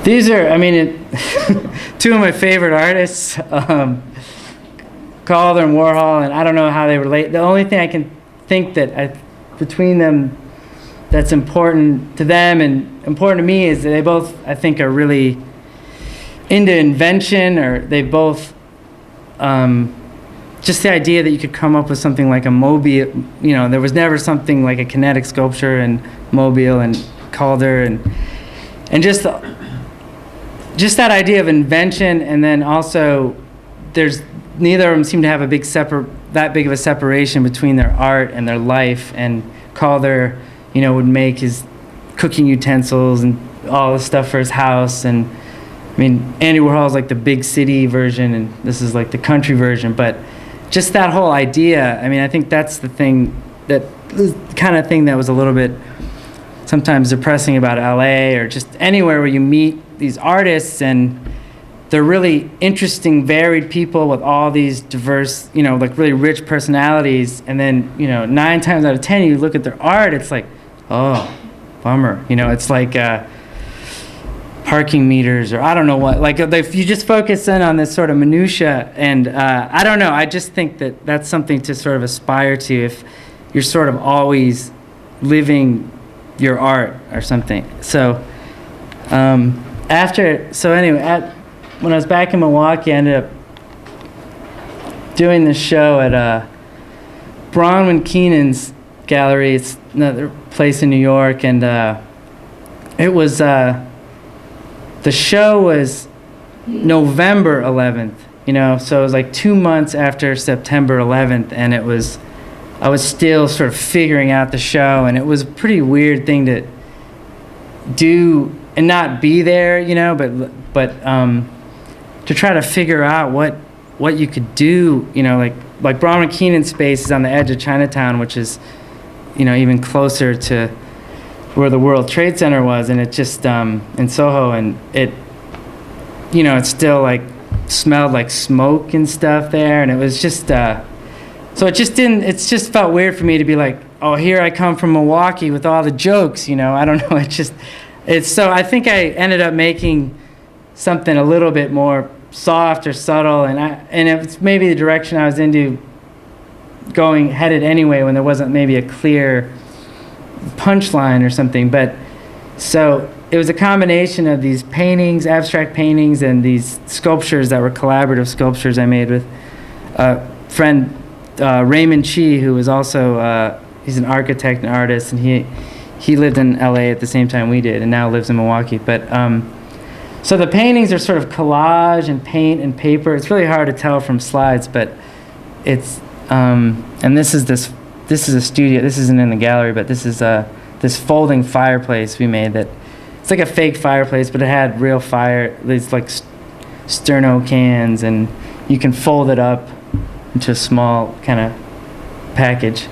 B: These are, two of my favorite artists, Calder and Warhol, and I don't know how they relate. The only thing I can think that between them that's important to them and important to me is that they both, I think, are really into invention, or they both, just the idea that you could come up with something like a mobile, there was never something like a kinetic sculpture and Mobile and Calder, and just that idea of invention. And then also neither of them seem to have that big of a separation between their art and their life. And Calder, would make his cooking utensils and all the stuff for his house. And Andy Warhol's like the big city version, and this is like the country version. But just that whole idea, I think that's the thing, that kind of thing that was a little bit sometimes depressing about LA, or just anywhere where you meet these artists, and they're really interesting, varied people with all these diverse, like really rich personalities. And then, 9 times out of 10, you look at their art, it's like, oh, bummer. It's like parking meters, or I don't know what. Like, if you just focus in on this sort of minutia, and I don't know, I just think that that's something to sort of aspire to if you're sort of always living your art or something. So when I was back in Milwaukee, I ended up doing this show at Bronwyn Keenan's gallery. It's another place in New York, and it was the show was November 11th, so it was like 2 months after September 11th, and I was still sort of figuring out the show, and it was a pretty weird thing to do and not be there, but to try to figure out what you could do, like Bronwyn Keenan's space is on the edge of Chinatown, which is, even closer to where the World Trade Center was, and it just in Soho, and it still like smelled like smoke and stuff there, and it was just so it just felt weird for me to be like, oh, here I come from Milwaukee with all the jokes, I don't know, so I think I ended up making something a little bit more soft or subtle, and it's maybe the direction I was into headed anyway, when there wasn't maybe a clear punchline or something. But so it was a combination of these paintings, abstract paintings, and these sculptures that were collaborative sculptures I made with a friend, Raymond Chi, who was also, he's an architect and artist, and he lived in LA at the same time we did, and now lives in Milwaukee. But so the paintings are sort of collage and paint and paper. It's really hard to tell from slides, but it's and this is a studio. This isn't in the gallery, but this is this folding fireplace we made. That it's like a fake fireplace, but it had real fire. These like sterno cans, and you can fold it up into a small kind of package.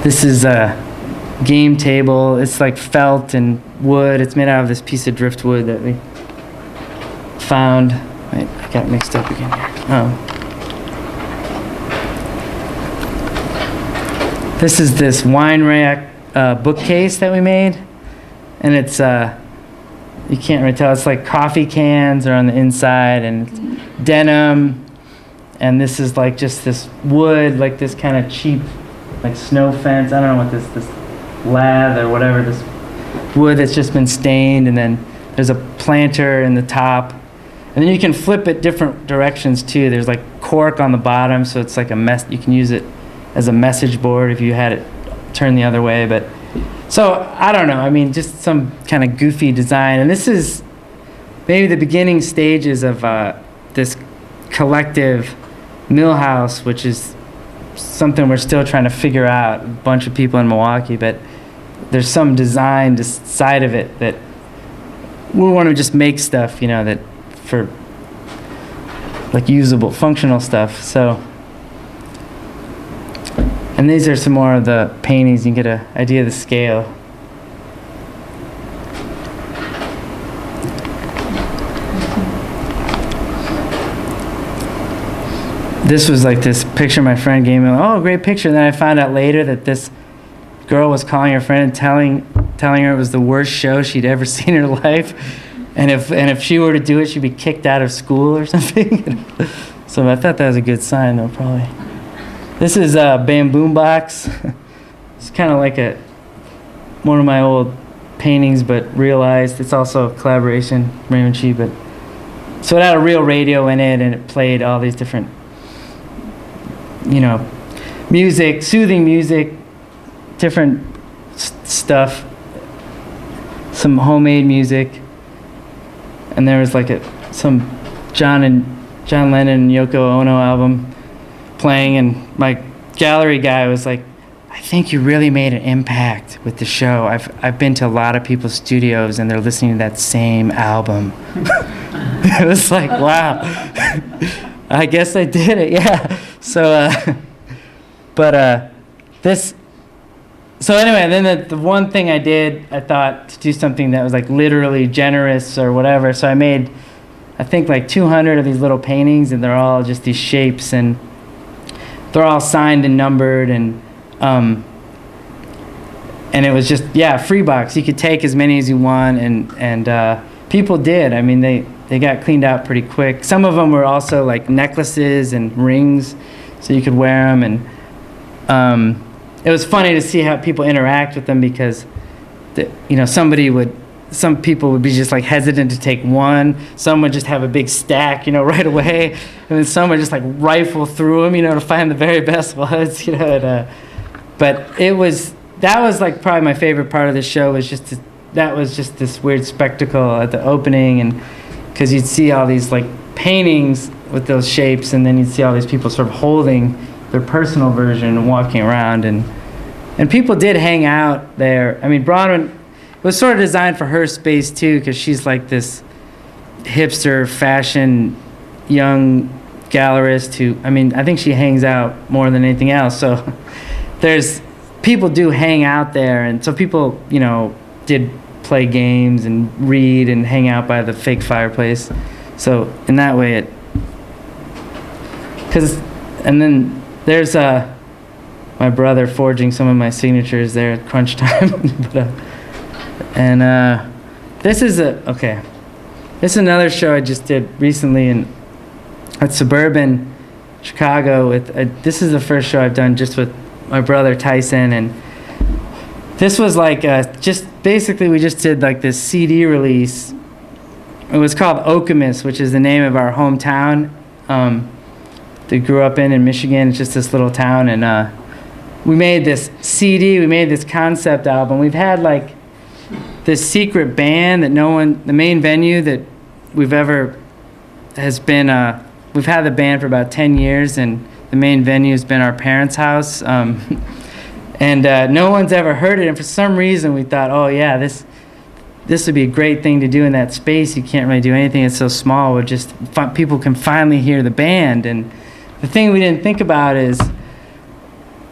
B: This is a game table. It's like felt and wood. It's made out of this piece of driftwood that we found. Wait, I got mixed up again here. This is this wine rack bookcase that we made, and it's you can't really tell. It's like coffee cans are on the inside, and it's denim, and this is like just this wood, like this kind of cheap, like snow fence. I don't know what this lath or whatever, this wood that's just been stained, and then there's a planter in the top, and then you can flip it different directions too. There's like cork on the bottom, so it's like you can use it as a message board if you had it turned the other way. But so I don't know, I mean, just some kind of goofy design. And this is maybe the beginning stages of this collective Millhouse, which is something we're still trying to figure out, a bunch of people in Milwaukee. But there's some design side of it that we want to just make stuff, you know, that for like usable, functional stuff. So, and these are some more of the paintings. You can get an idea of the scale. This was like this picture my friend gave me. Oh, great picture. And then I found out later that this girl was calling her friend and telling her it was the worst show she'd ever seen in her life. And if she were to do it, she'd be kicked out of school or something. So I thought that was a good sign, though, probably. This is a Bamboo Box. It's kind of like one of my old paintings, but realized. It's also a collaboration, Raymond Chi. But so it had a real radio in it, and it played all these different, you know, music, soothing music, different stuff, some homemade music, and there was like some John Lennon and Yoko Ono album playing, and my gallery guy was like, I think you really made an impact with the show. I've been to a lot of people's studios and they're listening to that same album. It was like, wow. I guess I did it, yeah. So, so anyway, then the one thing I did, I thought to do something that was like literally generous or whatever. So I made, I think like 200 of these little paintings, and they're all just these shapes, and they're all signed and numbered, and it was just, yeah, free box. You could take as many as you want, and people did. I mean, they got cleaned out pretty quick. Some of them were also like necklaces and rings, so you could wear them, and it was funny to see how people interact with them, because some people would be just like hesitant to take one. Some would just have a big stack, right away, and then some would just like rifle through them, to find the very best ones, but that was like probably my favorite part of the show, was that was just this weird spectacle at the opening, and because you'd see all these like paintings with those shapes, and then you'd see all these people sort of holding their personal version and walking around, and people did hang out there. I mean, Bronwyn, it was sort of designed for her space too, because she's like this hipster fashion young gallerist who, I think she hangs out more than anything else. So people do hang out there, and so people, did play games and read and hang out by the fake fireplace. So in that way and then there's my brother forging some of my signatures there at crunch time. This is another show I just did recently at Suburban. Chicago with, this is the first show I've done just with my brother Tyson, and this was like just basically we just did like this CD release. It was called Okemos, which is the name of our hometown that grew up in Michigan. It's just this little town, and we made this CD, we made this concept album. We've had like this secret band that the main venue that we've ever has been, we've had the band for about 10 years, and the main venue has been our parents' house. And no one's ever heard it, and for some reason we thought, oh yeah, this would be a great thing to do in that space. You can't really do anything, it's so small. People can finally hear the band. And the thing we didn't think about is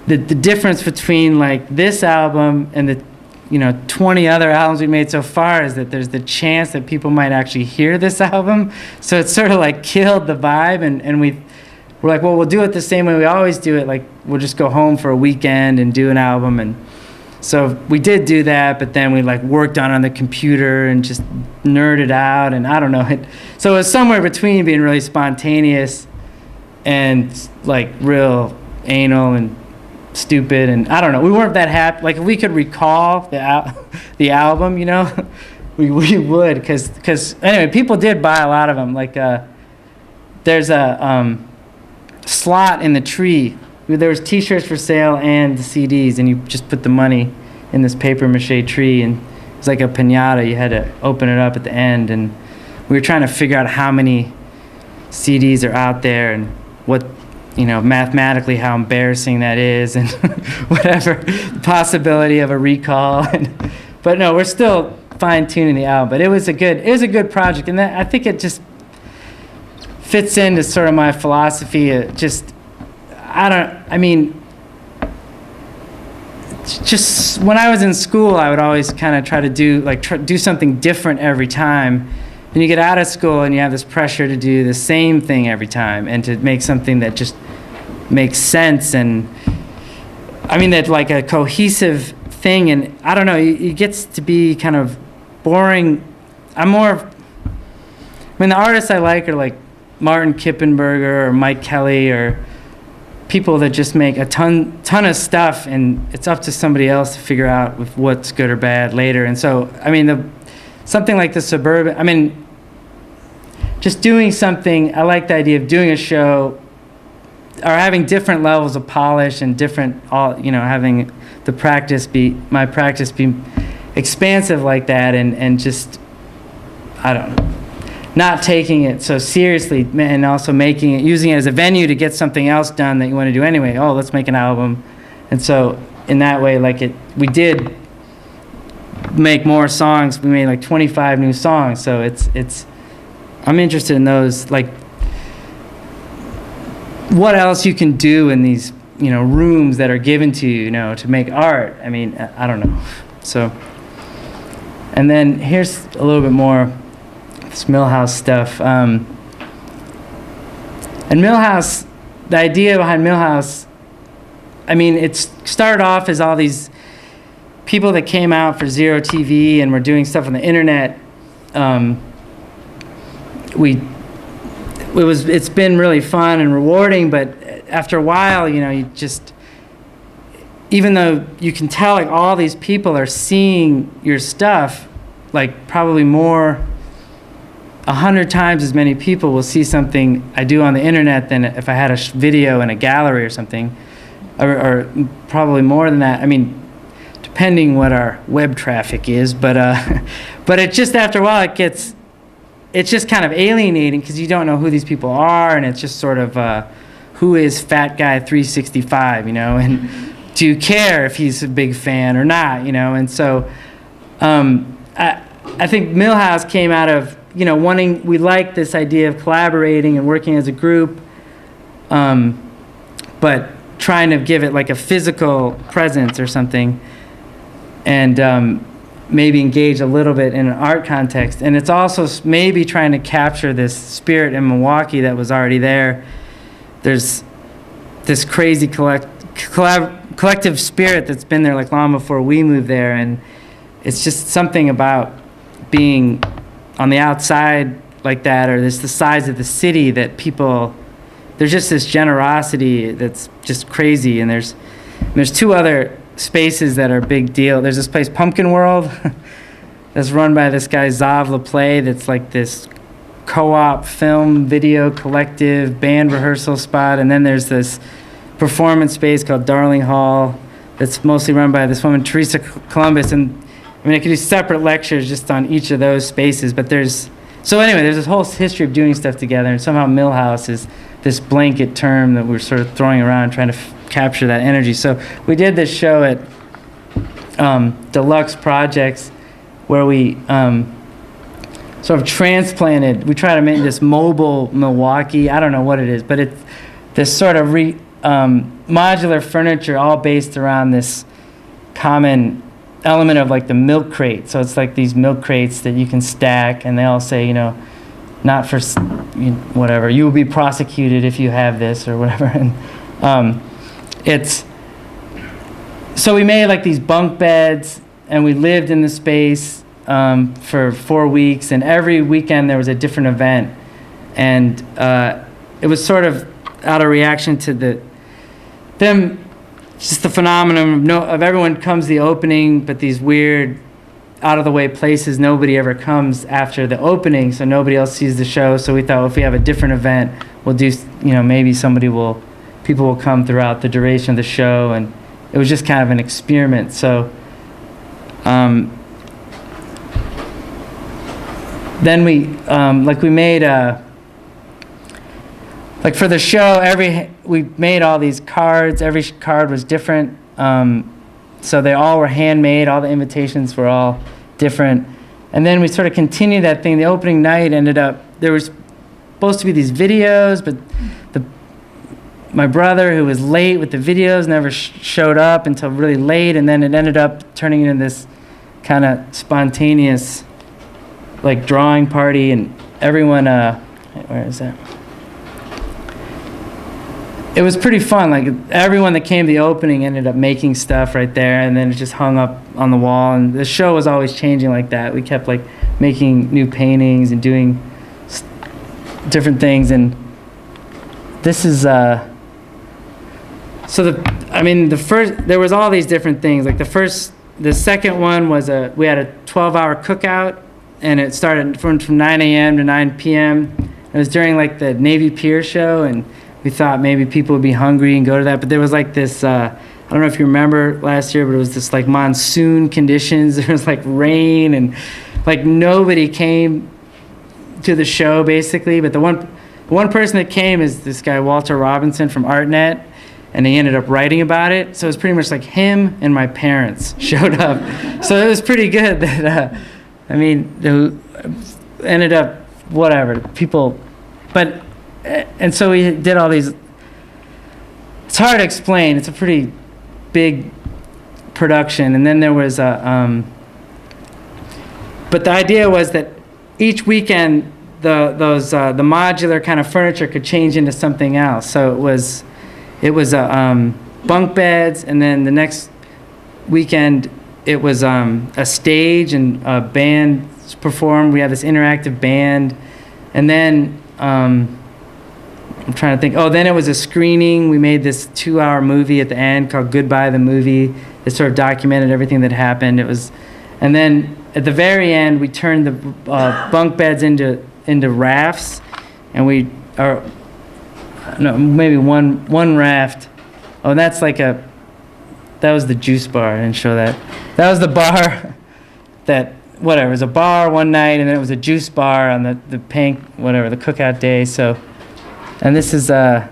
B: the difference between like this album and the 20 other albums we made so far is that there's the chance that people might actually hear this album. So it's sort of like killed the vibe, and we're like, well, we'll do it the same way we always do it. Like, we'll just go home for a weekend and do an album. And so we did do that, but then we like worked on the computer and just nerded out, and I don't know. So it was somewhere between being really spontaneous and like real anal and stupid, and I don't know. We weren't that happy. Like, if we could recall the album, we would, because anyway, people did buy a lot of them. Like, there's a slot in the tree. There was T-shirts for sale and the CDs, and you just put the money in this paper mache tree, and it was like a piñata. You had to open it up at the end, and we were trying to figure out how many CDs are out there and what, mathematically how embarrassing that is, and whatever possibility of a recall. But no, we're still fine-tuning the album. But it was a good project, and I think it just fits into sort of my philosophy. Just when I was in school, I would always kind of try to do something different every time. And you get out of school and you have this pressure to do the same thing every time and to make something that just makes sense, and that like a cohesive thing. And I don't know, it gets to be kind of boring. The artists I like are like Martin Kippenberger or Mike Kelly, or people that just make a ton of stuff, and it's up to somebody else to figure out what's good or bad later. And so, something like the Suburban, just doing something, I like the idea of doing a show, or having different levels of polish and different, having my practice be expansive like that, and just, I don't know, not taking it so seriously, and also using it as a venue to get something else done that you want to do anyway. Oh, let's make an album. And so in that way, we did make more songs. We made like 25 new songs. So it's I'm interested in those, like what else you can do in these, rooms that are given to you, to make art. I don't know. So, and then here's a little bit more this Millhouse stuff. And Millhouse, the idea behind Millhouse, it started off as all these people that came out for Zero TV and were doing stuff on the internet. It's been really fun and rewarding, but after a while, you just, even though you can tell like all these people are seeing your stuff, like probably 100 times as many people will see something I do on the internet than if I had a video in a gallery or something, or probably more than that. Depending what our web traffic is, but it just, after a while, it's just kind of alienating, because you don't know who these people are, and it's just sort of who is Fat Guy 365, and do you care if he's a big fan or not, and so I think Millhouse came out of we like this idea of collaborating and working as a group, but trying to give it like a physical presence or something, and maybe engage a little bit in an art context. And it's also maybe trying to capture this spirit in Milwaukee that was already there. There's this crazy collective spirit that's been there like long before we moved there, and it's just something about being on the outside like that, or the size of the city, that people there's just this generosity that's just crazy. And there's 2 other spaces that are a big deal. There's this place, Pumpkin World, that's run by this guy, Zav LaPlay, that's like this co-op film, video, collective, band rehearsal spot. And then there's this performance space called Darling Hall that's mostly run by this woman, Teresa Columbus. And I mean, I could do separate lectures just on each of those spaces, but there's this whole history of doing stuff together, and somehow Millhouse is this blanket term that we're sort of throwing around, trying to capture that energy. So we did this show at Deluxe Projects where we sort of transplanted, we try to make this mobile Milwaukee, I don't know what it is, but it's this sort of modular furniture all based around this common element of like the milk crate. So it's like these milk crates that you can stack, and they all say, you know, not for whatever, you will be prosecuted if you have this or whatever. And so we made like these bunk beds, and we lived in the space for 4 weeks, and every weekend there was a different event. And it was sort of out of reaction to just the phenomenon of everyone comes to the opening, but these weird, out-of-the-way places, nobody ever comes after the opening, so nobody else sees the show. So we thought, well, if we have a different event, we'll do, maybe people will come throughout the duration of the show, and it was just kind of an experiment. So then we made like for the show, we made all these cards. Every card was different. So they all were handmade. All the invitations were all different. And then we sort of continued that thing. The opening night there was supposed to be these videos, but my brother, who was late with the videos, never showed up until really late. And then it ended up turning into this kind of spontaneous, like, drawing party. And everyone, where is that? It was pretty fun. Like, everyone that came to the opening ended up making stuff right there, and then it just hung up on the wall. And the show was always changing like that. We kept like making new paintings and doing different things. And this is there was all these different things. Like the second one was we had a 12-hour cookout, and it started from 9 a.m. to 9 p.m. It was during like the Navy Pier show, and we thought maybe people would be hungry and go to that. But there was like this, I don't know if you remember last year, but it was this like monsoon conditions. There was like rain, and like nobody came to the show basically. But the one person that came is this guy, Walter Robinson from ArtNet, and he ended up writing about it. So it was pretty much like him and my parents showed up. So it was pretty good that, they ended up, whatever, people, but, and so we did all these. It's hard to explain. It's a pretty big production. And then there was but the idea was that each weekend the modular kind of furniture could change into something else. So it was bunk beds, and then the next weekend it was a stage, and a band performed. We had this interactive band, and then I'm trying to think. Oh, then it was a screening. We made this 2-hour movie at the end called Goodbye the Movie. It sort of documented everything that happened. And then at the very end, we turned the bunk beds into rafts, and maybe one raft. Oh, that's like that was the juice bar. I didn't show that. That was the bar that, whatever, it was a bar one night, and then it was a juice bar on the the cookout day. So. And this is the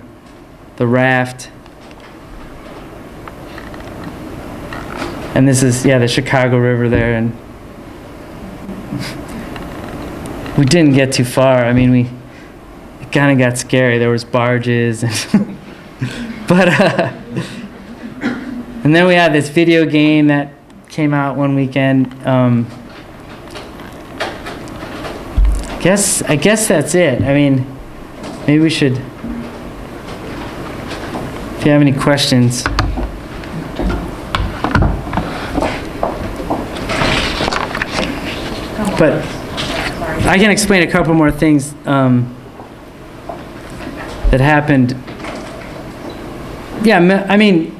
B: raft. And this is, the Chicago River there. And we didn't get too far. I mean, it kind of got scary. There was barges. And but, and then we had this video game that came out one weekend. I guess that's it. I mean, maybe we should, if you have any questions. But I can explain a couple more things. that happened. Yeah, I mean,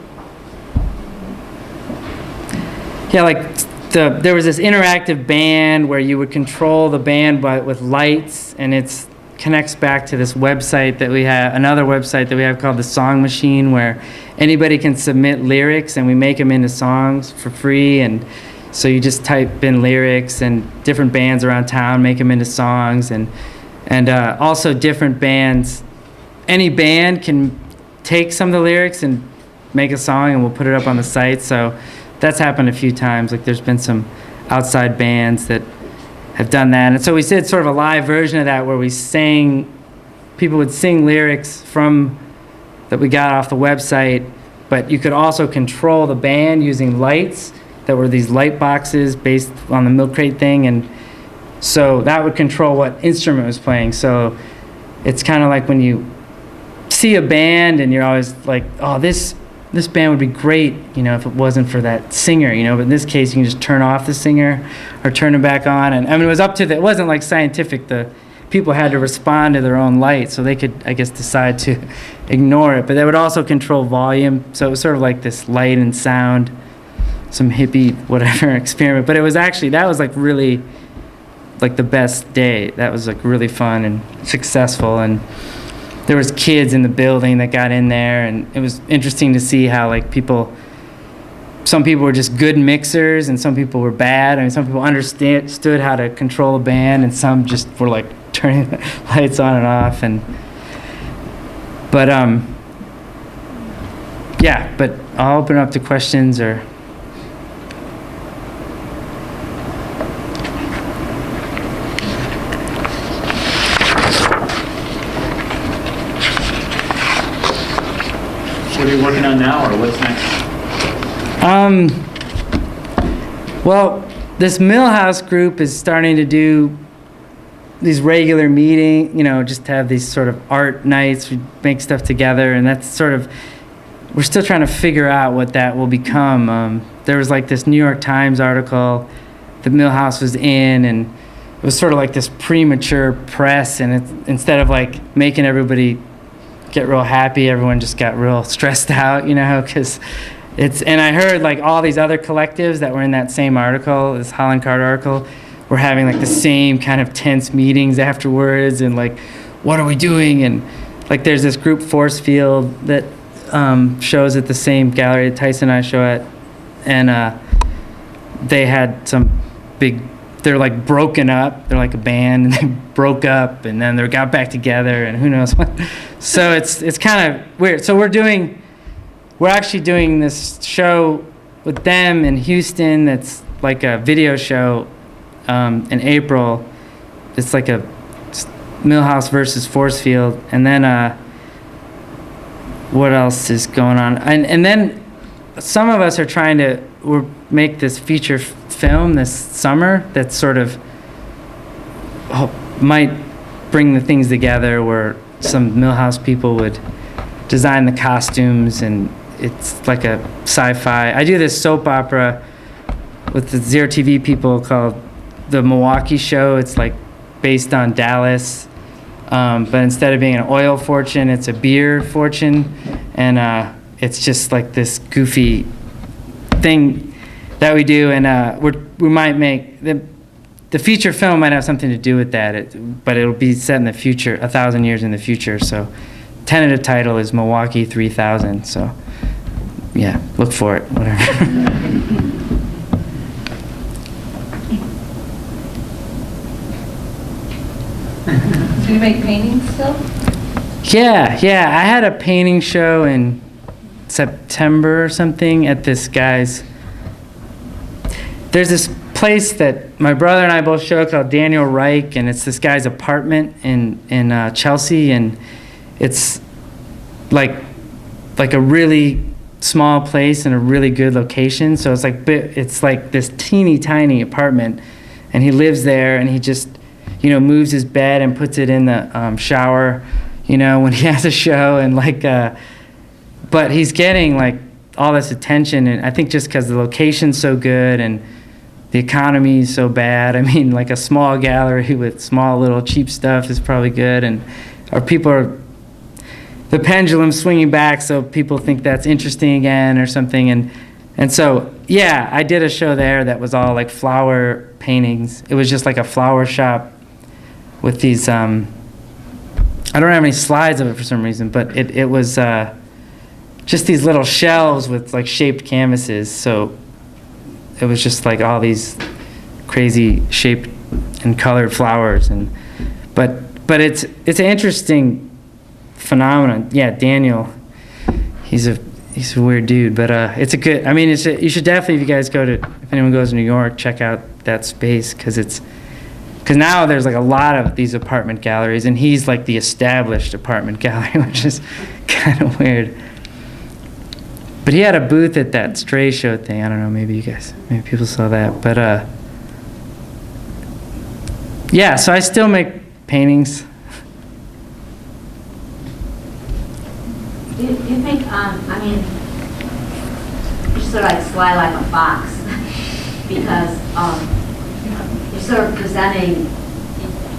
B: yeah, like there was this interactive band where you would control the band with lights, and it connects back to this website that we have, another website that we have called the Song Machine, where anybody can submit lyrics and we make them into songs for free. And so you just type in lyrics, and different bands around town make them into songs, and also different bands. Any band can take some of the lyrics and make a song, and we'll put it up on the site. So that's happened a few times. Like, there's been some outside bands that have done that. And so we did sort of a live version of that where people would sing lyrics that we got off the website, but you could also control the band using lights that were these light boxes based on the Milk Crate thing. And so that would control what instrument was playing. So it's kind of like when you see a band and you're always like, oh, this band would be great, if it wasn't for that singer, but in this case you can just turn off the singer or turn it back on. And I mean, it wasn't like scientific. The people had to respond to their own light, so they could, I guess, decide to ignore it. But they would also control volume, so it was sort of like this light and sound, some hippie whatever experiment. But it was actually, that was like really like the best day. That was like really fun and successful, and there was kids in the building that got in there, and it was interesting to see how like some people were just good mixers and some people were bad. I mean, some people understood how to control a band, and some just were like turning the lights on and off. But I'll open up to questions or.
I: What are you working on now, or what's next?
B: Well, this Millhouse group is starting to do these regular meetings, just to have these sort of art nights, we make stuff together, and that's sort of, we're still trying to figure out what that will become. There was like this New York Times article that Millhouse was in, and it was sort of like this premature press, and instead of like making everybody get real happy, everyone just got real stressed out, because and I heard like all these other collectives that were in that same article, this Holland Carter article, were having like the same kind of tense meetings afterwards, and like, what are we doing? And like, there's this group Force Field that shows at the same gallery that Tyson and I show at, and they had some they're like broken up. They're like a band, and they broke up, and then they got back together, and who knows what. So it's kind of weird. So we're actually doing this show with them in Houston. That's like a video show in April. It's like a Millhouse versus Force Field, and then what else is going on? And then some of us are trying to make this feature film this summer that sort of might bring the things together, where some Millhouse people would design the costumes, and it's like a sci-fi. I do this soap opera with the Zero TV people called The Milwaukee Show. It's like based on Dallas, but instead of being an oil fortune, it's a beer fortune, and it's just like this goofy thing that we do, and we might make the feature film might have something to do with that, but it'll be set in the future, 1,000 years in the future. So, tentative title is Milwaukee 3000. So, yeah, look for it. Whatever.
C: Do you make paintings still?
B: Yeah. I had a painting show in September or something at this guy's. There's this place that my brother and I both show called Daniel Reich, and it's this guy's apartment in Chelsea, and it's like a really small place in a really good location. So it's like this teeny tiny apartment, and he lives there, and he just moves his bed and puts it in the shower, when he has a show, and but he's getting like all this attention, and I think just because the location's so good and the economy is so bad. I mean, like a small gallery with small little cheap stuff is probably good, or people are the pendulum swinging back, so people think that's interesting again or something. And so, yeah, I did a show there that was all like flower paintings. It was just like a flower shop with these, I don't have any slides of it for some reason, but it was just these little shelves with like shaped canvases. So it was just like all these crazy shaped and colored flowers. But it's an interesting phenomenon. Yeah, Daniel, he's a weird dude, but it's a good. I mean, you should definitely, if you guys if anyone goes to New York, check out that space because now there's like a lot of these apartment galleries, and he's like the established apartment gallery, which is kind of weird. But he had a booth at that Stray Show thing. I don't know, maybe people saw that, but yeah. So I still make paintings.
D: Do you think, I mean, you're sort of like sly like a fox because you're sort of presenting,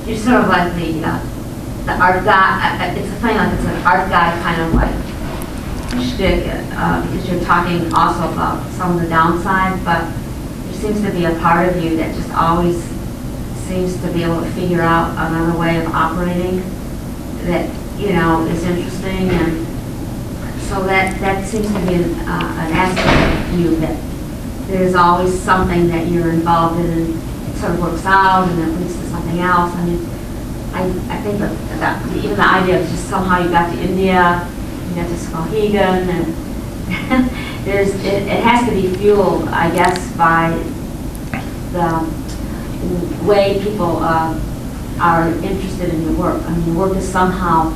D: you're sort of like the art guy, it's funny, like it's an art guy kind of like shtick, because you're talking also about some of the downside, but there seems to be a part of you that just always seems to be able to figure out another way of operating that, is interesting, and so that seems to be an aspect of you that there's always something that you're involved in and it sort of works out and it leads to something else. I mean, I think that even the idea of just somehow you got to India, you got to Skowhegan, and it has to be fueled, I guess, by the way people are interested in your work. I mean, your work is somehow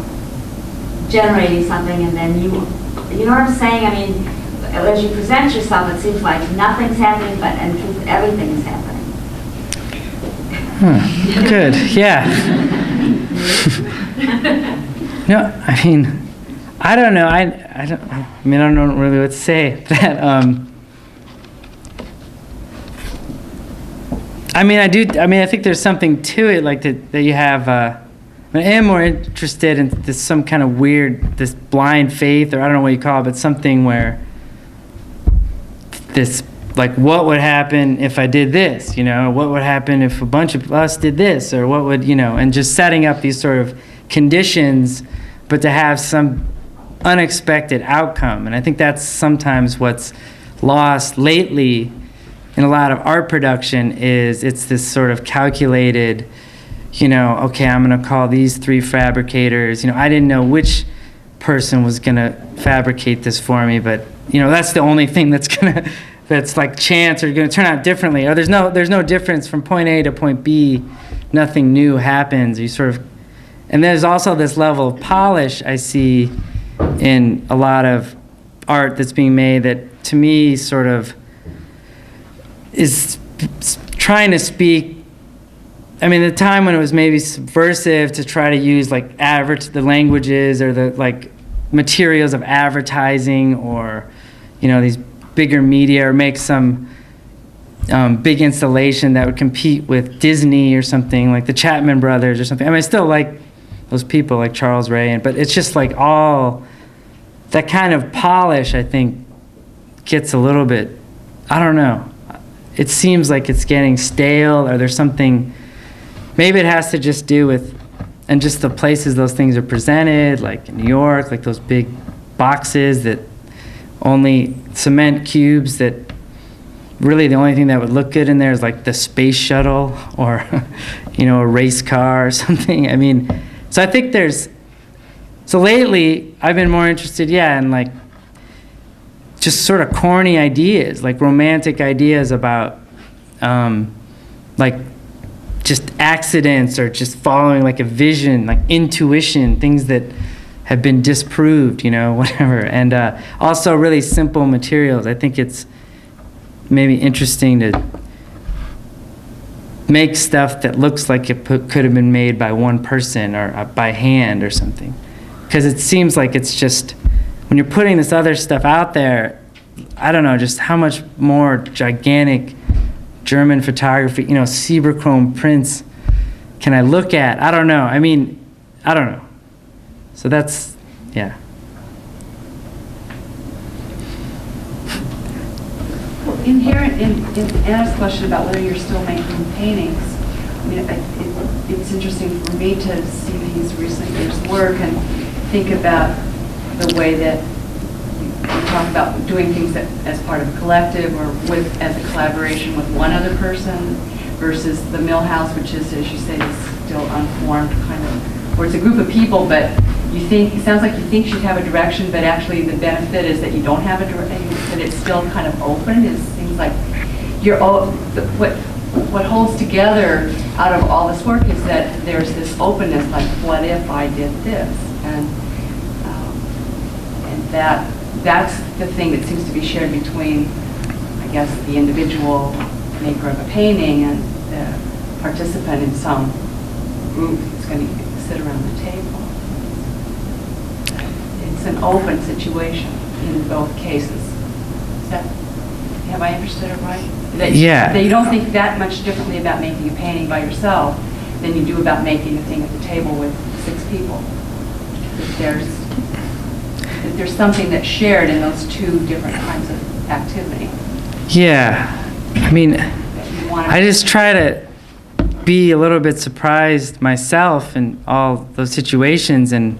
D: generating something, and then you know what I'm saying? I mean, as you present yourself, it seems like nothing's happening, but in truth, everything is happening.
B: Good, yeah. No, I mean, I don't know. I don't know really what to say. That I think there's something to it, like that you have. I am more interested in this some kind of weird, this blind faith, or I don't know what you call it, but something where this, like, what would happen if I did this? What would happen if a bunch of us did this, or what would and just setting up these sort of conditions, but to have some unexpected outcome. And I think that's sometimes what's lost lately in a lot of art production is it's this sort of calculated, okay, I'm going to call these 3 fabricators. I didn't know which person was going to fabricate this for me, but, that's the only thing that's like chance or going to turn out differently. Or there's no difference from point A to point B. Nothing new happens. And there's also this level of polish I see in a lot of art that's being made that, to me, sort of is trying to speak. I mean, the time when it was maybe subversive to try to use like the languages or the like materials of advertising, or these bigger media, or make some big installation that would compete with Disney or something, like the Chapman Brothers or something. I mean, I still like those people like Charles Ray, but it's just like all that kind of polish, I think, gets a little bit, I don't know. It seems like it's getting stale, or there's something. Maybe it has to just do with, and just the places those things are presented, like in New York, like those big boxes that only cement cubes that really the only thing that would look good in there is like the space shuttle or, a race car or something. I mean, so I think so lately I've been more interested, in like just sort of corny ideas, like romantic ideas about like just accidents, or just following like a vision, like intuition, things that have been disproved, whatever. And also really simple materials. I think it's maybe interesting to make stuff that looks like it could have been made by one person or by hand or something. Because it seems like it's just, when you're putting this other stuff out there, I don't know, just how much more gigantic German photography, Cibachrome prints can I look at? I don't know. I mean, I don't know. So that's, yeah.
C: inherent in Anna's question about whether you're still making paintings, I mean, it's interesting for me to see these recent years' work and think about the way that you talk about doing things that, as part of a collective or as a collaboration with one other person versus the Mill House, which is, as you say, is still unformed kind of, where it's a group of people, but it sounds like you think you have a direction, but actually the benefit is that you don't have a direction, that it's still kind of open. It seems like what holds together out of all this work is that there's this openness, like, what if I did this? And that's the thing that seems to be shared between, I guess, the individual maker of a painting and the participant in some group that's going to sit around the table. It's an open situation in both cases. Have I understood it right? That you don't think that much differently about making a painting by yourself than you do about making a thing at the table with 6 people. That there's something that's shared in those 2 different kinds of activity.
B: Yeah. I mean, I just try to be a little bit surprised myself in all those situations, and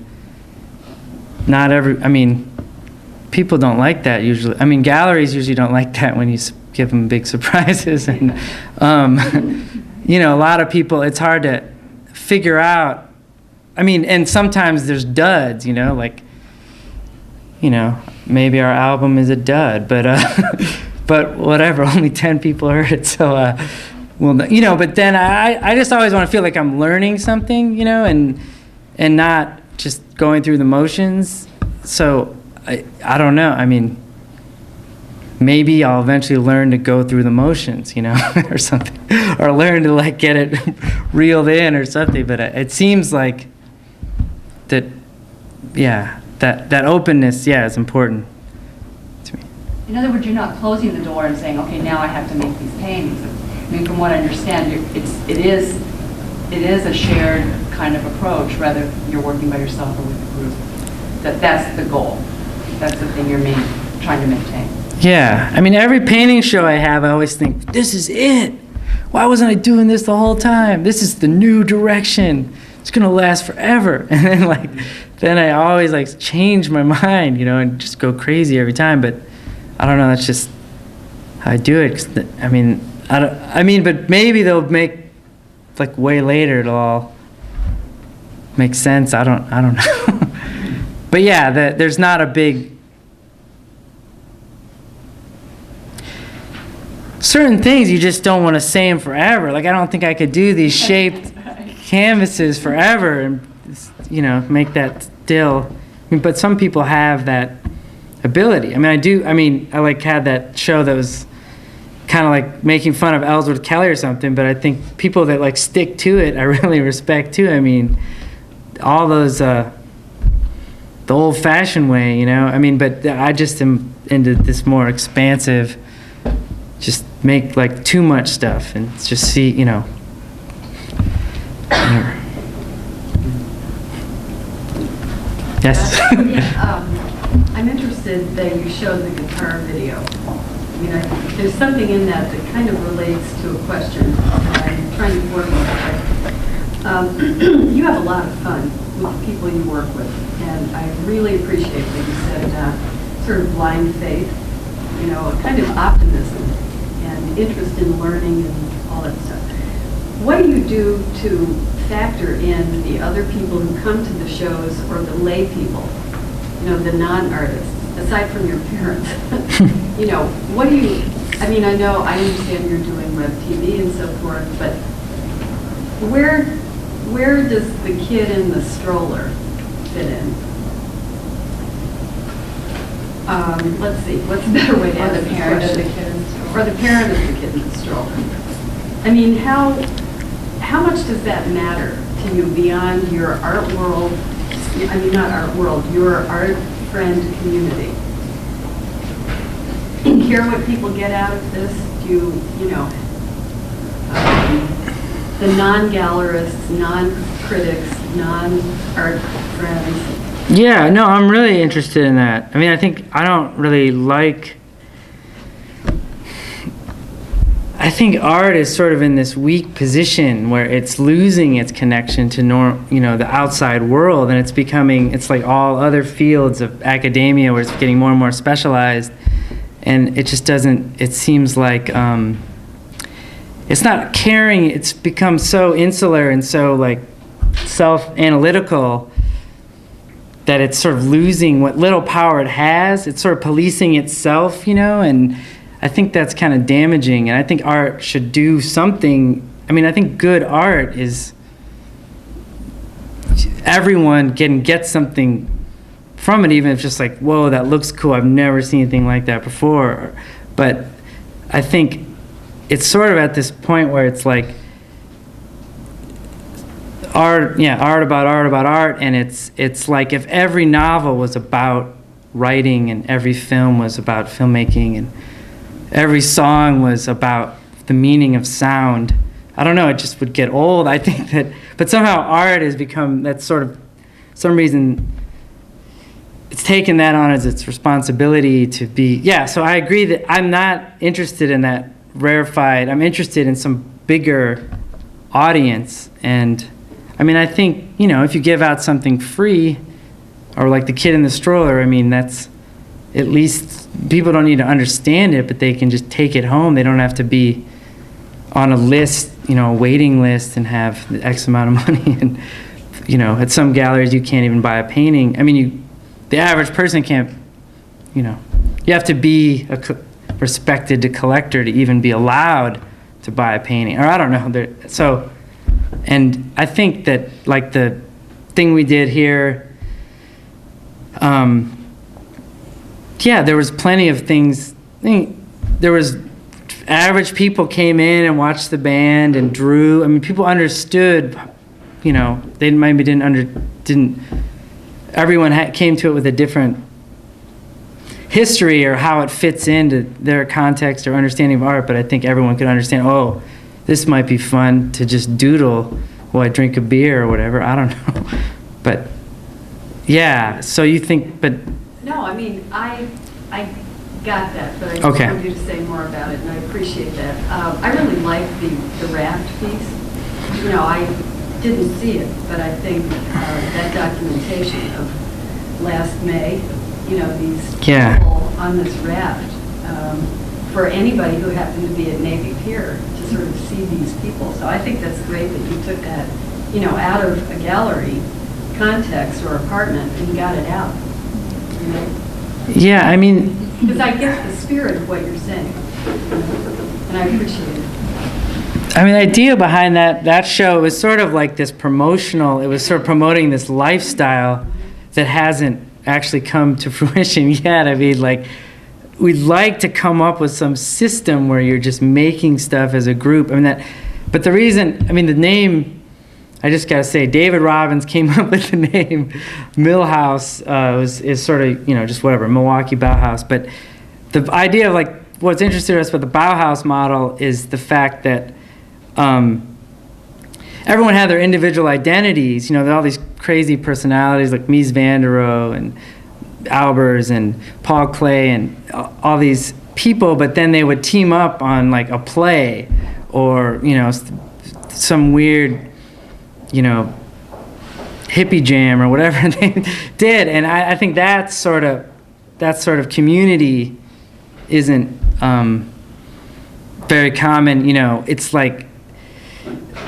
B: people don't like that usually. I mean, galleries usually don't like that when you give them big surprises, and a lot of people, it's hard to figure out. I mean, and sometimes there's duds, maybe our album is a dud, but but whatever, only 10 people heard it, so but then I just always want to feel like I'm learning something, and not just going through the motions. So I don't know. I mean, maybe I'll eventually learn to go through the motions, or something, or learn to get it reeled in or something. But it seems like that openness, is important to me.
C: In other words, you're not closing the door and saying, okay, now I have to make these paintings. I mean, from what I understand, it is a shared kind of approach, whether you're working by yourself or with a group. That's the goal. That's the thing you're trying to maintain.
B: Yeah. I mean, every painting show I have, I always think, this is it. Why wasn't I doing this the whole time? This is the new direction. It's going to last forever. And then I always change my mind, and just go crazy every time. But I don't know. That's just how I do it. But maybe they'll make way later. It'll all make sense. I don't know. But yeah, there's not a big. Certain things you just don't want to say them forever. I don't think I could do these shaped canvases forever and make that still. But some people have that ability. I had that show that was kind of making fun of Ellsworth Kelly or something, but I think people that stick to it I really respect too. I mean, all those the old-fashioned way, but I just am into this more expansive, just make too much stuff and just see, Yes.
J: I'm interested that you showed the guitar video. There's something in that kind of relates to a question I'm trying to formulate. You have a lot of fun with the people you work with, and I really appreciate that you said sort of blind faith, a kind of optimism and interest in learning and all that stuff. What do you do to factor in the other people who come to the shows or the lay people, the non-artists, aside from your parents? What do you, I understand you're doing web TV and so forth, but where does the kid in the stroller fit in? Let's see, what's a better way to ask the parent of the kid in the stroller? Or the parent of the kid in the stroller. How much does that matter to you beyond your art world, not art world, your art friend community? Do you care what people get out of this? Do the non-gallerists, non-critics, non-art friends?
B: Yeah, no, I'm really interested in that. I think I don't really like I think art is sort of in this weak position where it's losing its connection to the outside world, and it's like all other fields of academia where it's getting more and more specialized, and it just doesn't. It seems like it's not caring. It's become so insular and so like self-analytical that it's sort of losing what little power it has. It's sort of policing itself, and I think that's kind of damaging, and I think art should do something. I mean, I think good art is everyone can get something from it, even if it's just like, whoa, that looks cool. I've never seen anything like that before. But I think it's sort of at this point where it's like art about art, and it's like if every novel was about writing and every film was about filmmaking and every song was about the meaning of sound. I don't know, it just would get old. I think that, but somehow art has become, that's sort of, some reason, it's taken that on as its responsibility to be, so I agree that I'm not interested in that rarefied, I'm interested in some bigger audience. And I mean, I think, if you give out something free, or like the kid in the stroller, I mean, that's, at least people don't need to understand it, but they can just take it home. They don't have to be on a list, a waiting list, and have X amount of money. And, at some galleries you can't even buy a painting. I mean, the average person can't, you have to be a respected collector to even be allowed to buy a painting. Or I don't know. And I think that like the thing we did here, there was plenty of things. There was average people came in and watched the band and drew. I mean, people understood. They maybe didn't. Everyone came to it with a different history or how it fits into their context or understanding of art. But I think everyone could understand. Oh, this might be fun to just doodle while I drink a beer or whatever. I don't know, but yeah. So you think, but.
J: No, I mean, I got that, but I just wanted you to say more about it, and I appreciate that. I really like the raft piece. I didn't see it, but I think that documentation of last May, these people on this raft, for anybody who happened to be at Navy Pier to sort of see these people. So I think that's great that you took that, out of a gallery context or apartment and got it out.
B: Yeah, I mean...
J: Because I get the spirit of what you're saying, and I appreciate it.
B: I mean, the idea behind that show was sort of like this promotional, it was sort of promoting this lifestyle that hasn't actually come to fruition yet. I mean, like, we'd like to come up with some system where you're just making stuff as a group. I mean, but the reason, I mean, the name... I just got to say, David Robbins came up with the name Millhouse, is sort of, just whatever, Milwaukee Bauhaus. But the idea of like, what's interesting to us about the Bauhaus model is the fact that everyone had their individual identities. There are all these crazy personalities like Mies van der Rohe and Albers and Paul Klee and all these people, but then they would team up on like a play or, some weird... hippie jam or whatever they did, and I think that sort of community isn't very common. It's like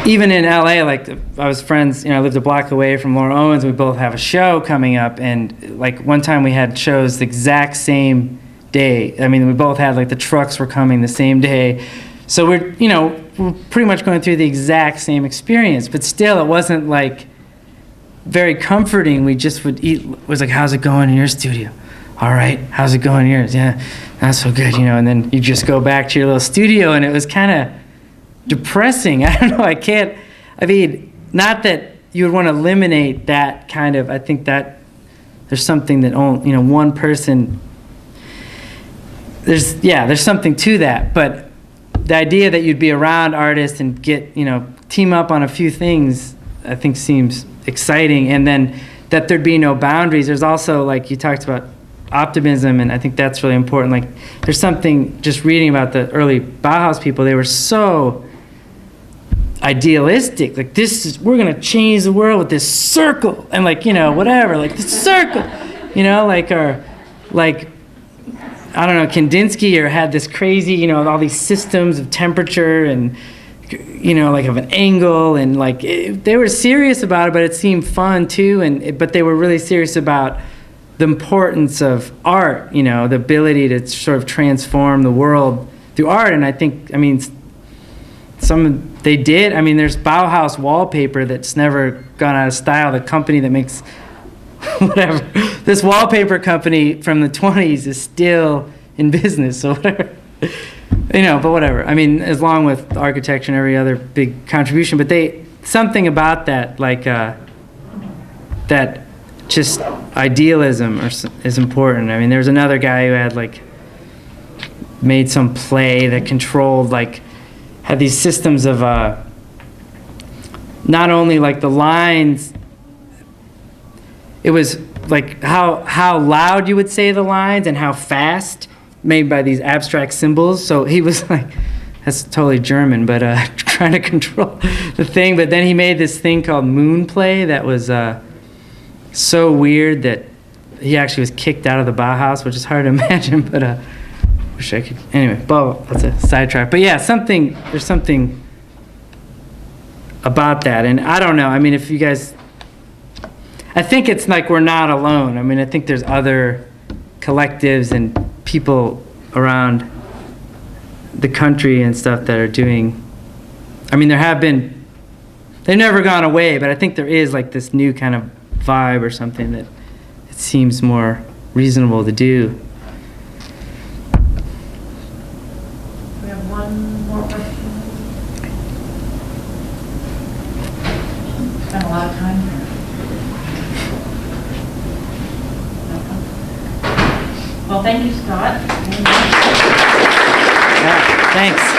B: even in LA, like I was friends. I lived a block away from Laura Owens. We both have a show coming up, and like one time we had shows the exact same day. I mean, we both had like the trucks were coming the same day, so we're pretty much going through the exact same experience, but still it wasn't like very comforting. We just would eat, was like, how's it going in your studio? All right, how's it going in yours? Yeah, not so good, and then you just go back to your little studio, and it was kind of depressing. I don't know, I mean, not that you would want to eliminate that kind of, I think that there's something that, one person, there's something to that, but the idea that you'd be around artists and get, team up on a few things, I think seems exciting. And then that there'd be no boundaries. There's also, like you talked about optimism, and I think that's really important. Like, there's something, just reading about the early Bauhaus people, they were so idealistic. Like, we're gonna change the world with this circle, and like, whatever, like the circle, or like, I don't know, Kandinsky had this crazy, all these systems of temperature and, like of an angle, and like they were serious about it, but it seemed fun too. But they were really serious about the importance of art, the ability to sort of transform the world through art. And I think, they did. There's Bauhaus wallpaper that's never gone out of style. The company that makes whatever, this wallpaper company from the 20s is still in business. So whatever. But whatever. As long with architecture and every other big contribution, but something about that, like that just idealism is important. There was another guy who had made some play that controlled, had these systems of not only the lines, it was how loud you would say the lines and how fast, made by these abstract symbols. So he was that's totally German, but trying to control the thing. But then he made this thing called Moon Play that was so weird that he actually was kicked out of the Bauhaus, which is hard to imagine, but wish I could. Anyway, that's a sidetrack. But yeah, there's something about that. And I don't know, if you guys, I think it's we're not alone. I think there's other collectives and people around the country and stuff that are doing, there have been, they've never gone away, but I think there is this new kind of vibe or something that it seems more reasonable to do.
J: We have one more question. Spent a lot of time here. Well, thank you, Scott.
B: Yeah, thanks.